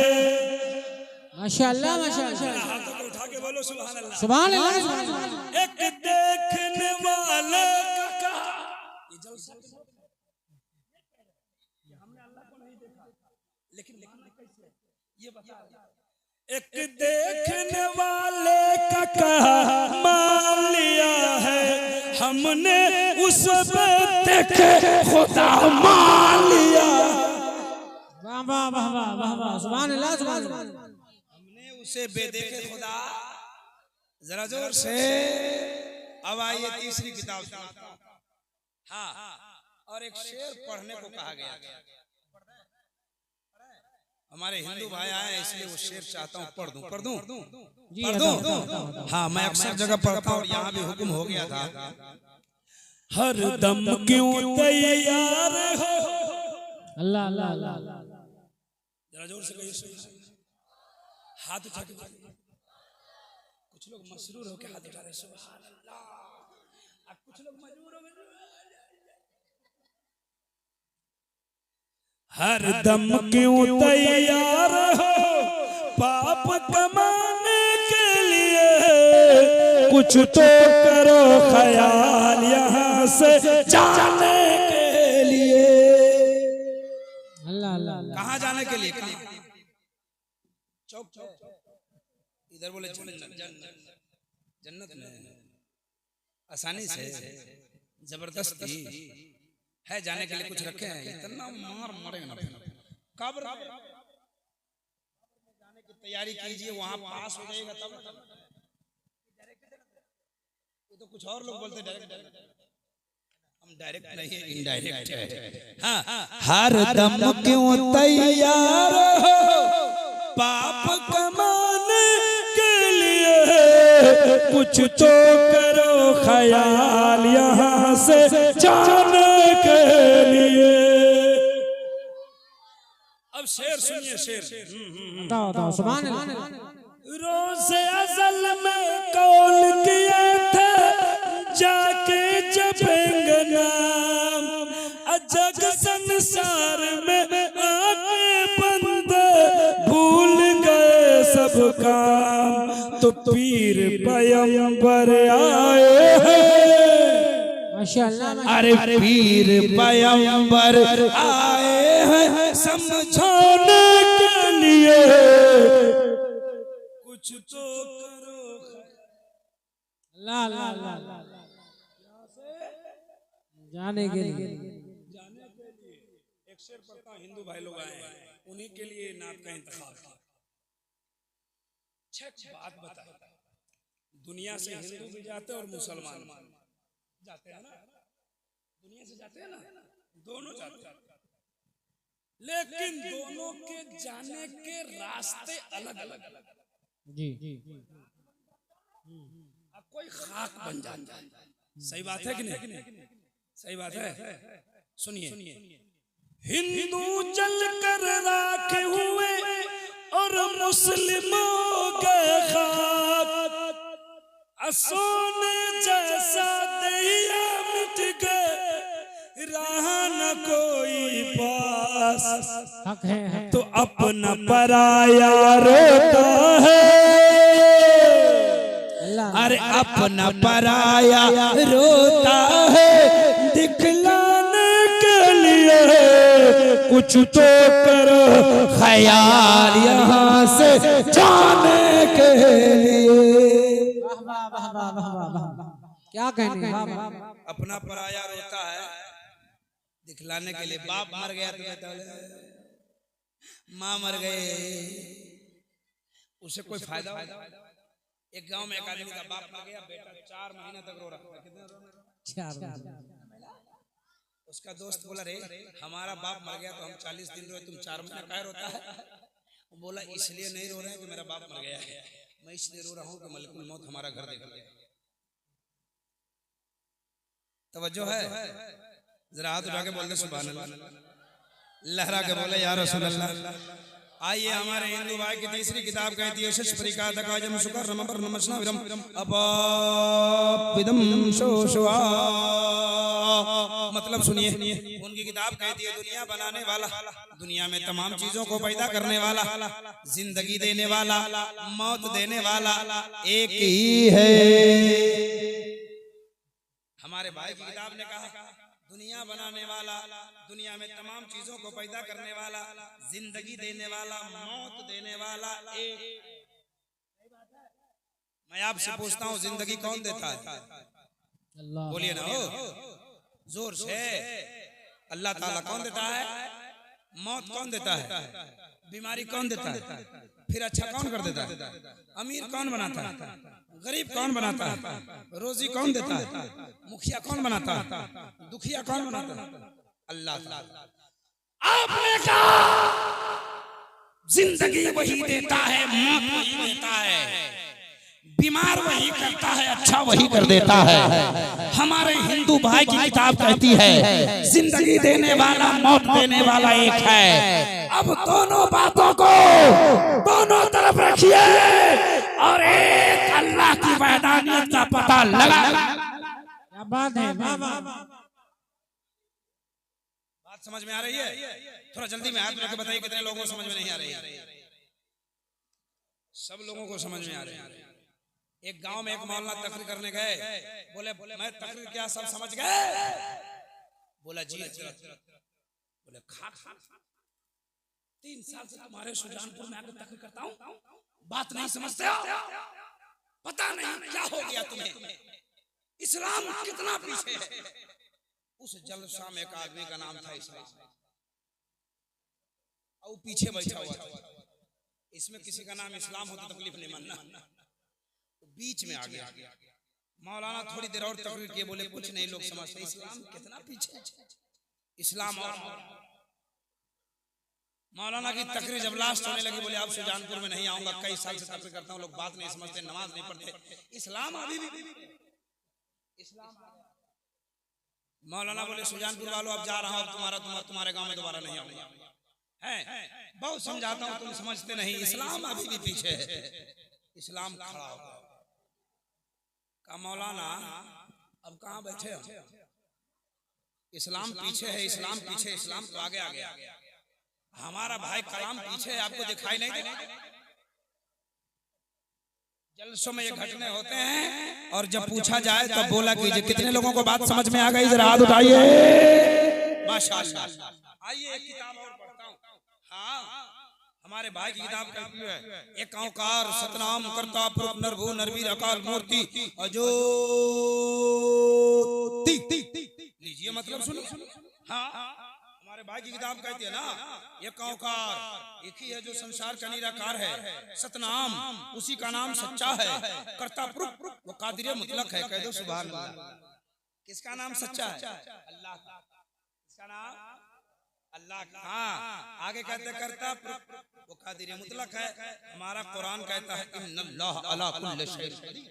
माशाअल्लाह माशाअल्लाह। हाथों को उठा के बोलो सुभान अल्लाह। सुभान अल्लाह सुभान अल्लाह। एक देखने वाले का ये जलसा हमने अल्लाह को नहीं देखा, लेकिन कैसे ये बता। एक देखने वाले का कमाल लिया है हमने, उस पे देखे खुदा मान लिया। वाह वाह वाह वाह वाह वाह सुभान अल्लाह सुभान अल्लाह। हमने उसे बेदेखे खुदा। जरा जोर से। अब आइए तीसरी किताब सुनाता हूं। हाँ, और एक शेर पढ़ने को कहा गया। हमारे हिंदू भाई आए इसलिए वो शेर चाहता हूँ पढ़ दूं। पढ़ दूं? पढ़ दूं? हाँ, मैं अक्सर जगह पढ़ता हूँ, यहाँ भी हुक्म हो गया था। हर दम क्यों तैयार हो। अल्लाह अल्लाह अल्लाह। जरा जोर से कहिए हाथ उठा के। कुछ लोग मसरूर होकर हाथ उठा रहे सुभान अल्लाह, कुछ लोग मजबूर हो गए। हर दम क्यों तैयार हो पाप कमाने के लिए, कुछ तो करो ख्याल यहाँ से जाने के लिए। अल्लाह अल्लाह अल्लाह। कहाँ जाने के लिए? चौक चौक इधर बोले जन्नत में आसानी से, जबरदस्ती है जाने के लिए कुछ रखे हैं, इतना मार मरेंगे ना। कब्र जाने की तैयारी कीजिए, वहां पास हो जाएगा तब। ये तो कुछ और लोग बोलते डायरेक्ट, हम डायरेक्ट नहीं है, इनडायरेक्ट है। हाँ, हर दम क्यों तैयार हो पाप कमाने के लिए, कुछ तो करो ख्याल यहाँ से जाने के लिए। अब शेर सुनिए, शेर बताओ बताओ सुभान अल्लाह। रोज़े अज़ल में कौल किया था जाके जपेंगे नाम, अजग संसार में आके बंदे भूल गए सब काम, तो पीर पैगंबर आए हैं। माशाअल्लाह। अरे पीर पैगंबर आए हैं समझाने के लिए, कुछ तो करो। अल्लाह अल्लाह अल्लाह। जाने के लिए एक शेर पढ़ता, हिंदू भाई लोग आए हैं, उन्हीं के लिए नात का इंतखाब किया। बात बता, दुनिया से हिंदू भी जाते हैं और मुसलमान जाते हैं ना, दुनिया से जाते हैं ना, दोनों जाते हैं, लेकिन दोनों के जाने के रास्ते अलग अलग। जी। अब कोई खाक बन जाता है, सही बात है कि नहीं? सही बात है। सुनिए, हिंदू जल कर राख हुए और मुस्लिमों के खाक, सोने जैसा दहिया मिट गए, रहा न कोई पास, हक है तो अपना पराया रोता है। अरे अपना पराया रोता है, दिखलाने के लिए कुछ तो करो ख्याल यहाँ से जाने के लिए। क्या कहने? अपना पराया रोता है दिखलाने के लिए। बाप मर गया तो माँ मर गए, उससे कोई फायदा? एक गांव में एक आदमी का बाप मर गया, बेटा 4 महीना तक रो रहा। कितने रो रहा? उसका दोस्त बोला, रे हमारा बाप मर गया तो हम 40 दिन रोए, तुम 4 महीना काहे रोता है? वो बोला, इसलिए नहीं रो रहे हैं कि मेरा बाप मर गया है, मैं इसलिए रो रहा हूँ कि मलकुल मौत हमारा घर देख लिया। तवज्जो है? जरा हाथ उठा के बोल दे सुभान अल्लाह, लहरा के बोले या रसूल अल्लाह। आइए हमारे हिंदू भाई की तीसरी किताब कहती है शश परिकादकाजम सुकर नमबर नमस्ना विरम अपापिदम शोशवा। मतलब सुनिए, उनकी किताब कहती है दुनिया बनाने वाला, दुनिया में तमाम चीजों को पैदा करने वाला, जिंदगी देने वाला, मौत देने वाला एक ही है। हमारे भाई की किताब ने कहा दुनिया बनाने वाला, दुनिया में तमाम चीजों को पैदा करने वाला, जिंदगी देने वाला, मौत देने वाला एक। मैं आपसे पूछता हूँ, जिंदगी कौन देता है? बोलिए ना हो जोर से। अल्लाह ताला कौन देता है? मौत कौन देता है? बीमारी कौन देता है? फिर अच्छा कौन कर देता है? अमीर कौन बनाता है? गरीब कौन बनाता है? रोजी कौन देता है? मुखिया कौन बनाता है? दुखिया कौन बनाता है? अल्लाह ताला। आपने कहा जिंदगी वही देता है, मौत वही देता है, बीमार वही करता है, अच्छा वही कर देता है। हमारे हिंदू भाई की किताब कहती है जिंदगी देने वाला, मौत देने वाला एक है। अब दोनों बातों को दोनों तरफ रखिए और एक अल्लाह की वहदानियत का पता लगा। क्या बात है? बात बात समझ में आ रही है? थोड़ा जल्दी में हाथ रख के बताइए कितने लोगों को समझ में नहीं आ रही है? सब लोगों को समझ में आ रही है। एक गांव में एक मौलाना तकरीर करने गए, बोले मैं तकरीर क्या सब समझ गए? बोला जी। बोले खा 3 साल से तुम्हारे सुजानपुर में आकर तकरीर करता हूँ, बात नहीं समझते हो? पता नहीं क्या हो गया तुम्हें, इस्लाम कितना पीछे है। उस जलसा में एक आदमी का नाम था इस्लाम, और पीछे बैठा हुआ था। इसमें किसी का नाम इस्लाम हो तो तकलीफ नहीं मानना। तो बीच में आ गया मौलाना, थोड़ी देर और तकरीर किए, बोले कुछ नहीं लोग समझते इस्लाम कितना पीछे है। इस्लाम और मौलाना की तकरीर जब लास्ट होने लगी, बोले अब सुजानपुर में नहीं आऊंगा, कई साल से तकरीर करता हूँ, लोग बात नहीं समझते, नमाज नहीं पढ़ते, इस्लाम अभी भी इस्लाम। मौलाना बोले सुजानपुर वालों अब जा रहा हूँ, तुम्हारे गांव में दोबारा नहीं आऊंगा। है बहुत समझाता हूँ, तुम समझते नहीं, इस्लाम अभी भी पीछे है। इस्लाम खड़ा हो का मौलाना अब कहाँ बैठे हो? इस्लाम पीछे है, इस्लाम पीछे, इस्लाम तो आगे आ गया। हमारा भाई कलाम पीछे है, आपको दिखाई नहीं दे? जलसों में ये घटने होते हैं, और जब पूछा जाए तो बोला कीजिए कितने लोगों को बात समझ में आ गई, जरा हाथ उठाइए। माशाअल्लाह। आइए एक किताब और पढ़ता हूँ। हाँ, हमारे भाई की किताब कहती है, एक ओंकार सतनाम करता पुरुष नरभू नरवीर अकाल मूर्ति अजो। लीजिए मतलब सुनो। हाँ, हमारे भाई की किताब कहती है ना, एक ओंकार एक ही है जो संसार का निराकार है, सतनाम उसी का नाम सच्चा है, कर्ता पुरुष वो कादिर मुतलक है। कह दो सुभान अल्लाह। किसका नाम सच्चा है? अल्लाह का। किसका नाम? अल्लाह का। हाँ, आगे कहते करता वो कादिर मुतलक है। हमारा कुरान कहता है इन्नल्लाह अला कुल्लि शैइन कदीर,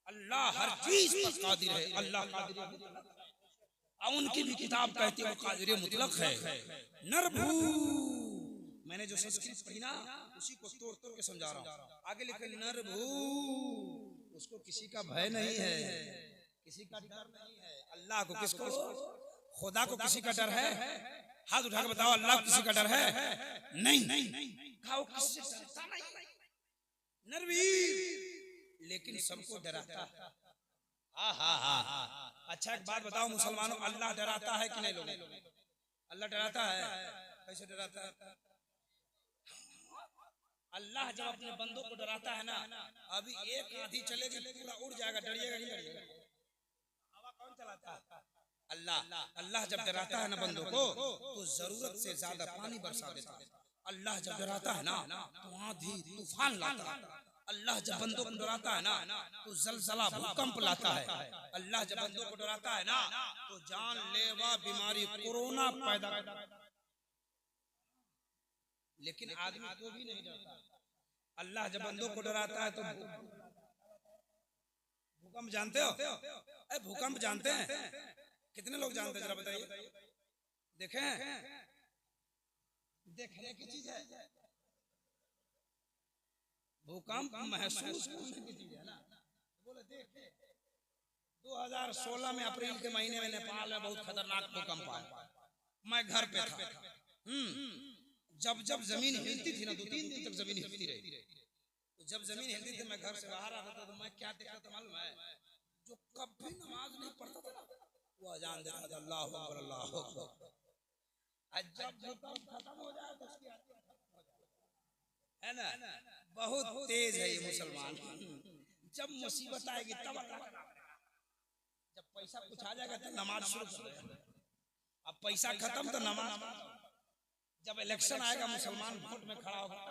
अल्लाह हर चीज पर कादिर है। अल्लाह कादिर मुतलक, उनकी भी किताब कहती है वो कादिर मुतलक है। नरभू, मैंने जो संस्कृत पढ़ी ना उसी को तोड़ तोड़ के समझा रहा हूँ। आगे लिखे नरभू, उसको किसी का भय नहीं है, किसी का डर नहीं है। अल्लाह को किसको? खुदा को किसी का डर है? हाथ उठा के बताओ, अल्लाह को किसी का डर है? नहीं। खाओ किसी से डरता नहीं, नरवीर, लेकिन सबको डराता है। अच्छा एक बात बताओ मुसलमानों, अल्लाह डराता है कि नहीं? लोगों अल्लाह डराता है? कैसे डराता है? अल्लाह जब अपने बंदों को डराता है ना, अभी एक आंधी चलेगी पूरा उड़ जाएगा, डरिएगा नहीं डरिएगा? हवा कौन चलाता है? अल्लाह। अल्लाह जब डराता है ना बंदों को, तो जरूरत से ज्यादा पानी बरसा देता है। अल्लाह जब डराता है ना तो आंधी तूफान लाता है। अल्लाह जब बंदों को डराता है ना तो जलजला भूकंप लाता है। अल्लाह जब बंदों को डराता है ना तो जानलेवा बीमारी कोरोना पैदा करता है। लेकिन आदमी को भी नहीं डरता। अल्लाह जब बंदों को डराता है तो भूकंप जानते हो? भूकंप जानते हैं? कितने लोग जानते हैं? जरा बताइए। देखें, देखने की चीज है, भूकंप महसूस करने की चीज है ना। बोले देखे 2016 में अप्रैल के महीने में नेपाल में बहुत खतरनाक भूकंप आया। मैं घर पे था। जब जमीन हिलती थी ना, 2-3 दिन तक जमीन हिलती रही। तो जब जमीन हिलती थी मैं घर से बाहर आता था तो मैं क्या देखता था मालूम है? जो कभी नमाज नहीं पढ़ता था वो अजान देता था, अल्लाह अकबर अल्लाह अकबर। जब भूकंप खत्म हो जाए तो उसकी आरती है ना। बहुत तेज है ये मुसलमान। जब मुसीबत आएगी तब अल्लाह, जब पैसा कुछ आ जाएगा तो नमाज शुरू कर देगा। अब पैसा खत्म तो नमाज। जब इलेक्शन आएगा मुसलमान वोट में खड़ा होगा।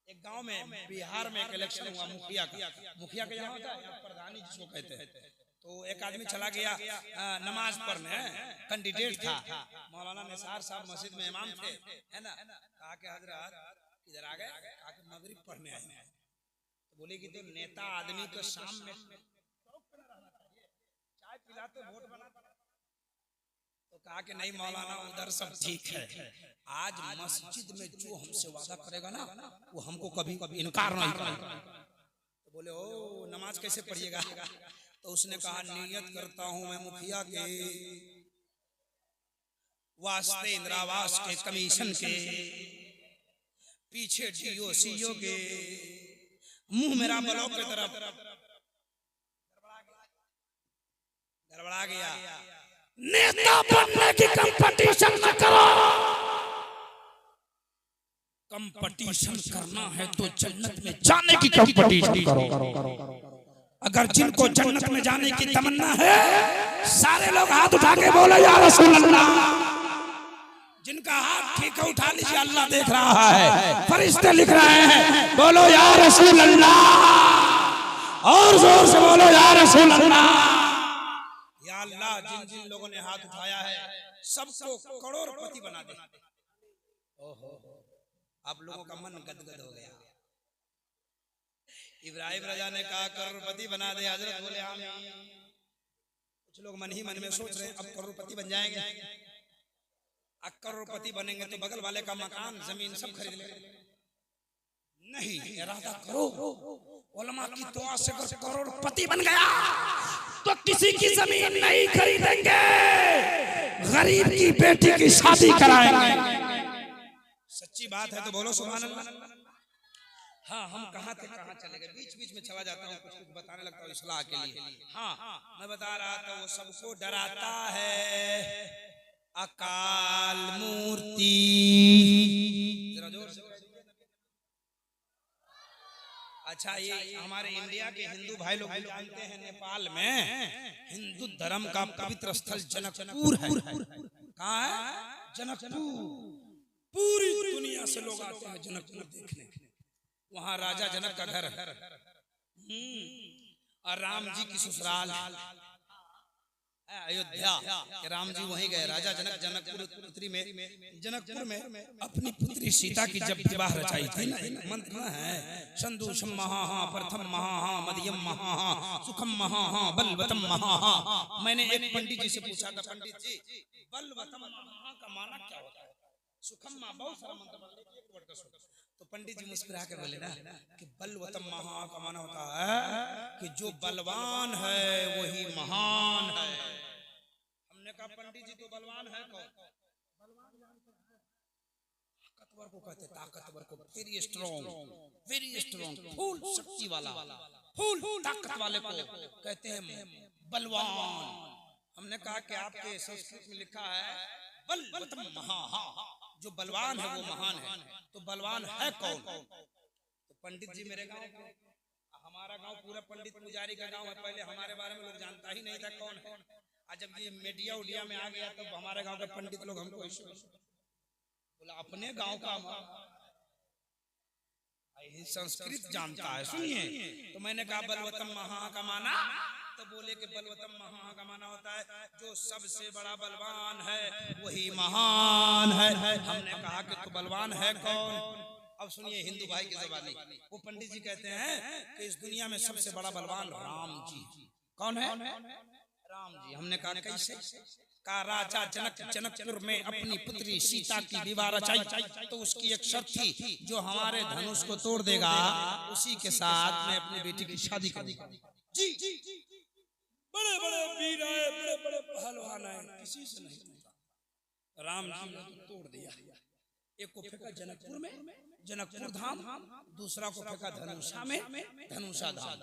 एक गांव में बिहार में एक इलेक्शन हुआ मुखिया का यहाँ होता है प्रधानी जिसको कहते हैं। तो एक आदमी चला गया नमाज पढ़ने, कैंडिडेट था। मौलाना निसार साहब मस्जिद में इमाम थे, है ना। कहा कि हजरत इधर आ गए, कहा कि मगरिब पढ़ने आए हैं। तो बोले कि तो नेता आदमी तो शाम में चाय पिलाते वोट बनाते। तो कहा कि नहीं मौलाना उधर सब ठीक है, आज मस्जिद में जो हमसे वादा करेगा ना वो हमको कभी कभी इनकार नहीं करेगा। तो बोले ओ नमाज कैसे पढ़िएगा? तो उसने कहा नियत करता हूं मैं मुखिया के वास्ते इंदिरावास के कमीशन के, पीछे डीओ सीओ के, मुंह मेरा ब्लॉक की तरफ गड़बड़ा गया। नेता बनने की कंपटीशन न करो, कंपटीशन करना है तो जन्नत में जाने की कंपटीशन करो। अगर जिनको जन्नत में जाने की तमन्ना है, सारे लोग हाथ उठा के बोलो या रसूल अल्लाह। जिनका हाथ ठीक है उठा लीजिए, अल्लाह देख रहा है, फरिश्ते लिख रहे हैं, बोलो या रसूल अल्लाह। और जोर से बोलो या रसूल अल्लाह। या अल्लाह, जिन जिन लोगों ने हाथ उठाया है सबको करोड़पति बना दे। ओहो, आप लोगों का मन गदगद हो गया। इब्राहिम रजा ने कहा करोड़पति बना दे, हजरत बोले आमीन। कुछ लोग मन ही मन में सोच रहे हैं अब करोड़पति बन जाएंगे। अब करोड़पति बनेंगे तो बगल वाले का मकान जमीन सब खरीद लेंगे। नहीं, इरादा करो, उलमा की दुआ से अगर करोड़पति बन गया तो किसी की जमीन नहीं खरीदेंगे, गरीब की बेटी की शादी कराएंगे। सच्ची बात है तो बोलो सुभान अल्लाह। हाँ, हम कहाँ थे कहाँ चले गए, बीच बीच में छवा जाता हूँ, कुछ कुछ बताने लगता हूँ इस्लाह के लिए। हाँ, मैं बता रहा था वो सबको डराता है अकाल मूर्ति। जरा जोर से। अच्छा, ये हमारे इंडिया के हिंदू भाई लोग जानते हैं, नेपाल में हिंदू धर्म का पवित्र स्थल जनकपुर है। कहाँ है? जनकपुर। पूरी दुनिया से लोग आते हैं जनकपुर देखने। वहां राजा जनक का घर है और राम जी की ससुराल अयोध्या। राम जी वहीं गए। राजा जनक जनकपुर में अपनी पुत्री सीता की जब विवाह रचाई थी ना, मंत्र ना है, संदूषम महा प्रथम महा मध्यम महा सुखम महा बलवतम महा। मैंने एक पंडित जी से पूछा था, पंडित जी बलवतम महा का माना क्या होता है? सुखम महा बहुत सारा मंत्र बोल रहे, एक वर्ड का सुख। तो पंडित जी मुस्कुरा कर बोले ना कि बलवतम महा का माना होता है कि जो बलवान है वही महान है। हमने कहा पंडित जी तो बलवान है कौन? ताकतवर को कहते, ताकतवर को वेरी स्ट्रॉन्ग फुल शक्ति वाला, फुल ताकत वाले को कहते हैं बलवान। हमने कहा कि आपके संस्कृत में लिखा है बलवतम महा, जो बलवान है वो महान है, तो बलवान है कौन? तो पंडित जी मेरे गांव, हमारा गांव पूरा पंडित पुजारी का गांव है। पहले हमारे बारे में लोग जानता ही नहीं था कौन है। आज जब ये मीडिया उडिया में आ गया तो हमारे गांव के पंडित लोग हमको बोला अपने गांव का संस्कृत जानता है, सुनिए। तो मैंने कहा बलवतम महा का माना, तो बोले कि बलवतम महा का माना होता है जो सबसे बड़ा बलवान है वही महान है। हमने कहा कि तो बलवान है कौन? अब सुनिए हिंदू भाई की ज़बानी, वो पंडित जी कहते हैं कि इस दुनिया में सबसे बड़ा बलवान राम जी। कौन है? राम जी। हमने कहा कैसे? का राजा जनक जनकपुर में अपनी पुत्री सीता की विवाह रचाई तो उसकी एक शर्त थी, जो हमारे धनुष को तोड़ देगा उसी के साथ मैं अपनी बेटी की शादी करूंगा। जी, बड़े बड़े वीर आए, बड़े बड़े पहलवान आए, किसी से नहीं टूटा। राम जी ने तोड़ दिया। एक को फेंका जनकपुर में, जनकपुर धाम, दूसरा को फेंका धनुषा में, धनुषा धाम।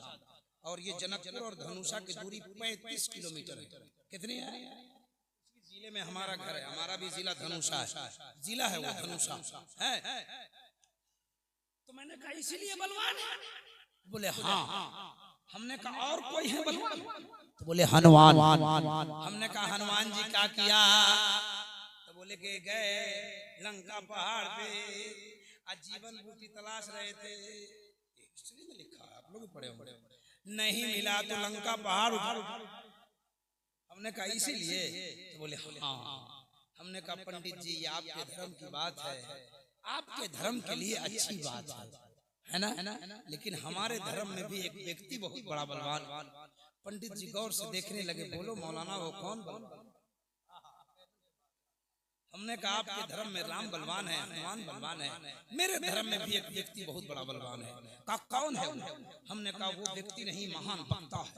और ये जनकपुर और धनुषा की दूरी 35 किलोमीटर है। कितनी है? जिले में हमारा घर है, हमारा भी जिला धनुषा है, जिला है वो धनुषा है। तो मैंने कहा इसीलिए बलवान है? बोले हाँ। हमने कहा और कोई है बलवान? तो बोले हनुमान। हमने कहा हनुमान जी क्या किया? तो बोले कि गए लंका पहाड़ पे आजीवन बूटी तलाश रहे थे। हिस्ट्री में लिखा है, आप लोग पढ़े होंगे। नहीं मिला तो लंका पहाड़ उठा। हमने कहा इसीलिए? तो बोले हाँ। हमने कहा पंडित जी ये आपके धर्म की बात है, आपके धर्म के लिए अच्छी बात है ना, लेकिन हमारे धर्म में भी एक व्यक्ति बहुत बड़ा बलवान। पंडित जी गौर से देखने लगे, बोलो मौलाना वो कौन? हमने कहा आपके धर्म में राम बलवान है, हनुमान बलवान है, मेरे धर्म में भी एक व्यक्ति बहुत बड़ा बलवान है। कहा कौन है? हमने कहा वो व्यक्ति नहीं, महान वक्ता है,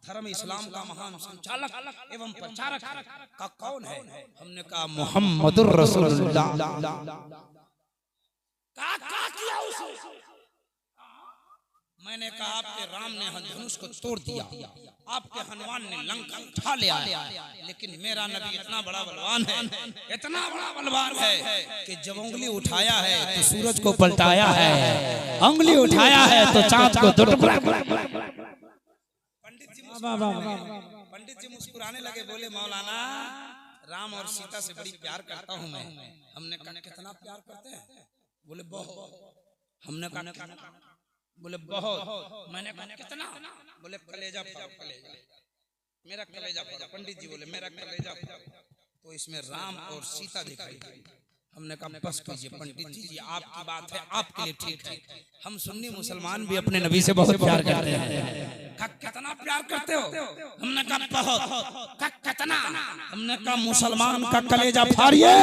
धर्म इस्लाम का महान संचालक एवं प्रचारक है। कहा कौन है? हमने कहा मुहम्मदुर रसूलुल्लाह। कहा किया उसे? मैंने कहा आपके राम ने धनुष को तोड़ दिया, आपके हनुमान ने लंका उठा लिया, लेकिन मेरा नबी इतना बड़ा बलवान है, इतना बड़ा बलवान है कि जब उंगली उठाया है तो सूरज को पलटाया है, उंगली उठाया है तो चांद को टुकड़ा। पंडित जी मुस्कुराने लगे, बोले मौलाना राम और सीता से बड़ी प्यार करता हूँ मैं। हमने कहा कितना प्यार करते हैं? बोले बहुत। हमने कहा बोले बहुत। मैंने कहा कितना? बोले कलेजा फाड़, कलेजा, मेरा कलेजा फाड़। पंडित जी बोले मेरा कलेजा फाड़, तो इसमें राम और सीता दिखाई दी। हमने कहा बस कीजिए पंडित जी, आपकी बात है, आपके लिए ठीक है। हम सुन्नी मुसलमान भी अपने नबी से बहुत प्यार करते हैं। कहा कितना प्यार करते हो? हमने कहा बहुत। कहा कितना? हमने कहा मुसलमान का कलेजा फाड़िए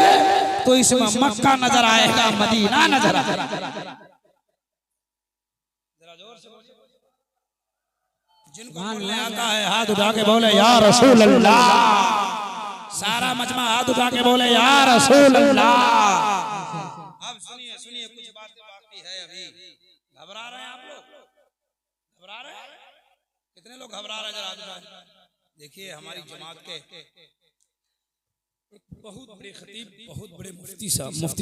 तो इसमें मक्का नजर आएगा, मदीना नजर आएगा। जिनको बोलने आता है हाथ उठा के बोले या रसूल अल्लाह। सारा मजमा हाथ उठा के बोले या रसूल अल्लाह। अब सुनिए सुनिए, कुछ बातें बाकी है अभी। घबरा रहे हैं आप लोग? घबरा रहे हैं? कितने लोग घबरा रहे हैं? जरा हाथ उठाएं। देखिए हमारी जमात के बहुत बड़े खतीब, बहुत बड़े मुफ्ती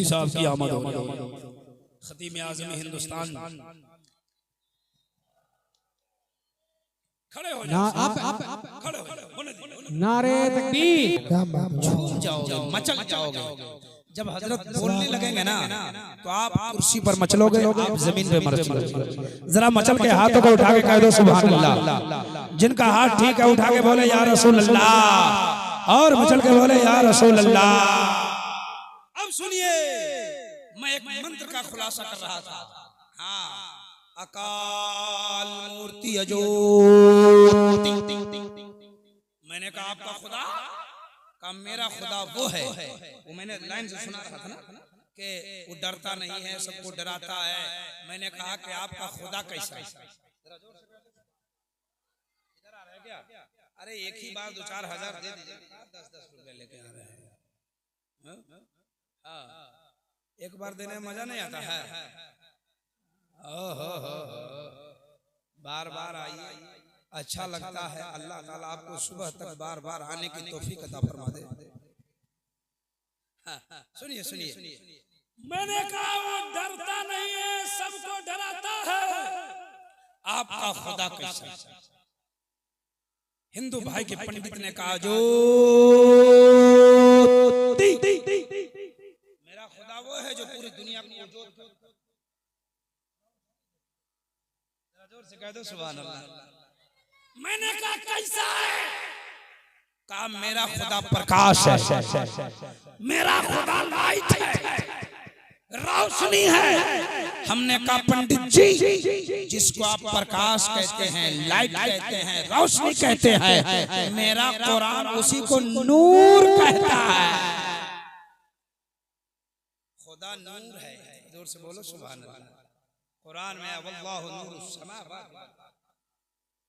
साहब की आमद हो रही है। खतीब आज़म हिंदुस्तान खड़े हो जाओ। नारे तकबीर, झूम जाओगे, मचल जाओगे। जब हजरत बोलने लगेंगे ना तो आप कुर्सी पर मचलोगे, आप जमीन पे मचलोगे। जरा मचल के हाथों को उठा के कह दो सुभान अल्लाह। जिनका हाथ ठीक है उठा के बोले या रसूल अल्लाह, और मचल के बोले या रसूल अल्लाह। अब सुनिए, मैं एक मंत्र का खुलासा कर रहा था। हाँ, अकाल मूर्ति अजोति। मैंने कहा आपका खुदा का, मेरा खुदा वो है, वो मैंने लाइन से सुना रहा था ना कि वो डरता नहीं है, सबको डराता है। मैंने कहा कि आपका खुदा कैसा है? इधर आ रहे क्या? अरे एक ही बार 2-4 हजार दे दीजिए, 10-10 रुपए लेके आ रहे हैं। हाँ, एक बार देने में मजा नहीं आता है। बार बार आइए, अच्छा लगता है। अल्लाह ताला आपको सुबह तक बार बार आने की तौफीक अता फरमा दे। सुनिए सुनिए, मैंने कहा वो डरता नहीं है, सबको डराता है। आपका खुदा कैसा? हिंदू भाई के पंडित ने कहा जो मेरा खुदा वो है जो पूरी दुनिया को जोर से कह दो सुभान अल्लाह। मैंने कहा कैसा है? कहा मेरा खुदा प्रकाश है, मेरा खुदा लाइट है, रोशनी है। हमने कहा पंडित जी, जिसको आप प्रकाश कहते हैं, लाइट कहते हैं, रोशनी कहते हैं, मेरा कुरान उसी को नूर कहता है। खुदा नूर है। जोर से बोलो सुभान अल्लाह। कुरान में वल्लाहु नूरुस समावात,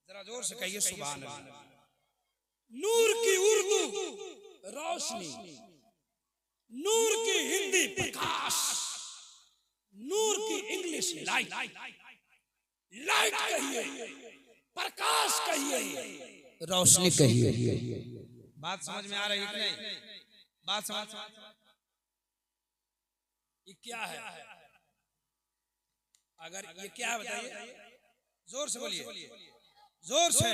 जरा जोर से कहिए सुभान अल्लाह। नूर की उर्दू रोशनी, नूर की हिंदी प्रकाश, नूर की इंग्लिश लाइट। लाइट कहिए, प्रकाश कहिए, रोशनी कहिए। बात समझ में आ रही है कि नहीं? बात समझ ये क्या है? अगर ये क्या है बताइए, जोर से बोलिए, जोर से।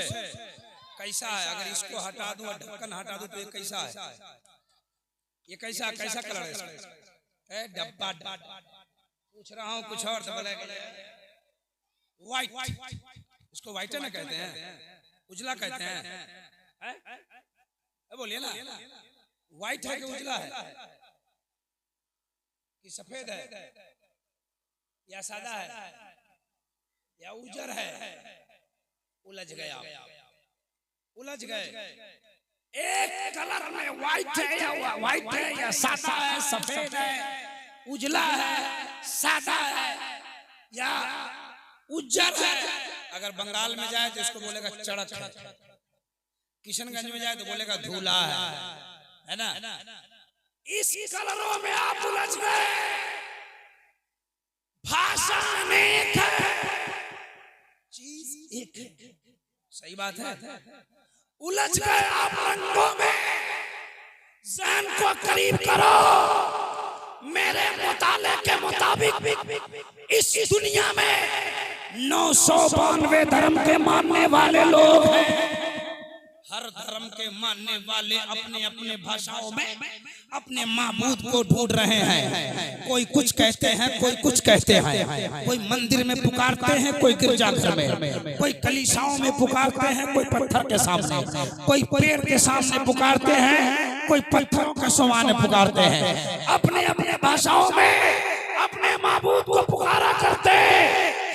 कैसा है? अगर इसको हटा दूं और ढक्कन हटा दूं तो ये कैसा है? ये कैसा कैसा कलर है इसका? डब्बा। पूछ रहा हूं कुछ और तो बोलेगा व्हाइट। इसको व्हाइट ना कहते हैं, उजला कहते हैं। बोलिए ना, व्हाइट है कि उजला है कि सफेद है या सादा है या उजर है? उलझ गए, एक कलर में व्हाइट है या सादा है, सफेद है, उजला है, सादा है या उज्जर है। अगर बंगाल में जाए तो इसको बोलेगा चड़क है, किशनगंज में जाए तो बोलेगा धूला है ना। इस कलरों में आप उलझ गए, भाषा अनेक है, चीज एक है। सही बात है। उलझ गए आप रंगों में, ज़हन को करीब करो। मेरे मुताले के मुताबिक इस दुनिया में 992 धर्म के मानने वाले लोग हैं। हर धर्म के मानने वाले अपने अपने भाषाओं में अपने माबूद को ढूंढ रहे हैं। कोई कुछ कहते हैं, कोई कुछ कहते हैं। कोई मंदिर में पुकारते हैं, कोई गिरजाघर में, कोई कलीसियाओं में पुकारते हैं, कोई पत्थर के सामने, कोई पेड़ के सामने पुकारते हैं, कोई पत्थरों के समान पुकारते हैं। अपने अपने भाषाओं में अपने माबूद को पुकारा करते।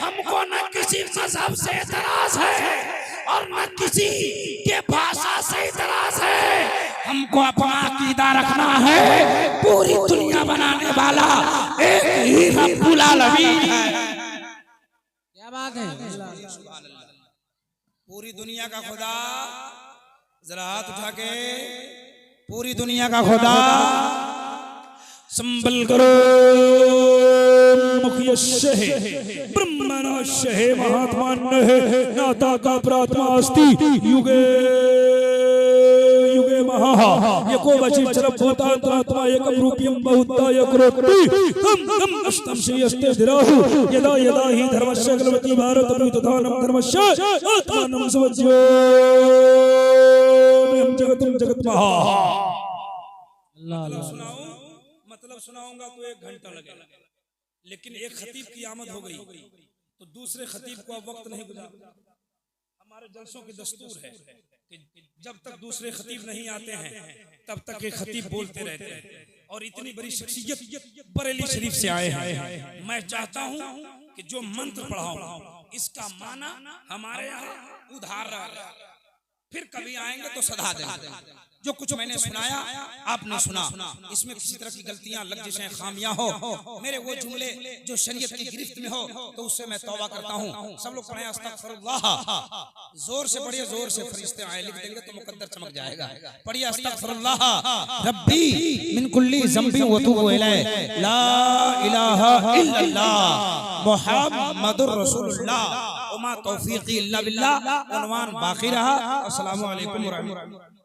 हमको न किसी मजहब से एतराज है और न किसी के भाषा से इतराज है। हमको अपना अकीदा रखना है। पूरी दुनिया बनाने वाला एक ही रब्बुल आलमीन है। क्या बात है। पूरी दुनिया का खुदा, जरा हाथ उठा के, पूरी दुनिया का खुदा संबल करो। मुखिया ब्रह्मणस्य महात्मा नाता का प्रात्मा अस्ति युगे युगे महा एको वचिचर भूतांतरात्मा एकम रूपीयम बहुधा यकरोति तम तम अष्टम श्रेयस्ते दिराहु यदा यदा हि धर्मस्य ग्लवति भारत तथानम धर्मस्य आत्मानं सवज्यो जगतम जगत महा। मतलब सुनाऊंगा तो 1 घंटा लगेगा, लेकिन एक खतीब की आमद हो गई तो दूसरे खतीब को अब वक्त नहीं गुजारना। हमारे जलसों की दस्तूर है कि जब तक दूसरे खतीब नहीं आते हैं तब तक एक खतीब बोलते रहते हैं। और इतनी बड़ी शख्सियत बरेली शरीफ से आए हैं। मैं चाहता हूं कि जो मंत्र पढ़ाऊं इसका माना हमारे यहाँ उधार रहा, फिर कभी आएंगे तो सदा देंगे। जो कुछ मैंने सुनाया आपने सुना, इसमें किसी तरह की गलतियां लग जैसे खामियां हो, मेरे वो जुमले जो शरीयत की गिरफ्त में हो तो उससे मैं तौबा करता हूं। सब लोग पढ़ें अस्तगफिरुल्लाह। जोर से पढ़िए, जोर से, फरिश्ते आए लिख देंगे तो मुकद्दर चमक जाएगा। पढ़िए अस्तगफिरुल्लाह रब्बी मिन कुल्ली ज़ंबि व तूबु इलैहि ला इलाहा इल्लल्लाह मुहम्मदुर रसूलुल्लाह वमा तौफीकी इल्ला बिल्लाह। उन्वान बाकी रहा। अस्सलामु अलैकुम व रहमतुल्लाह।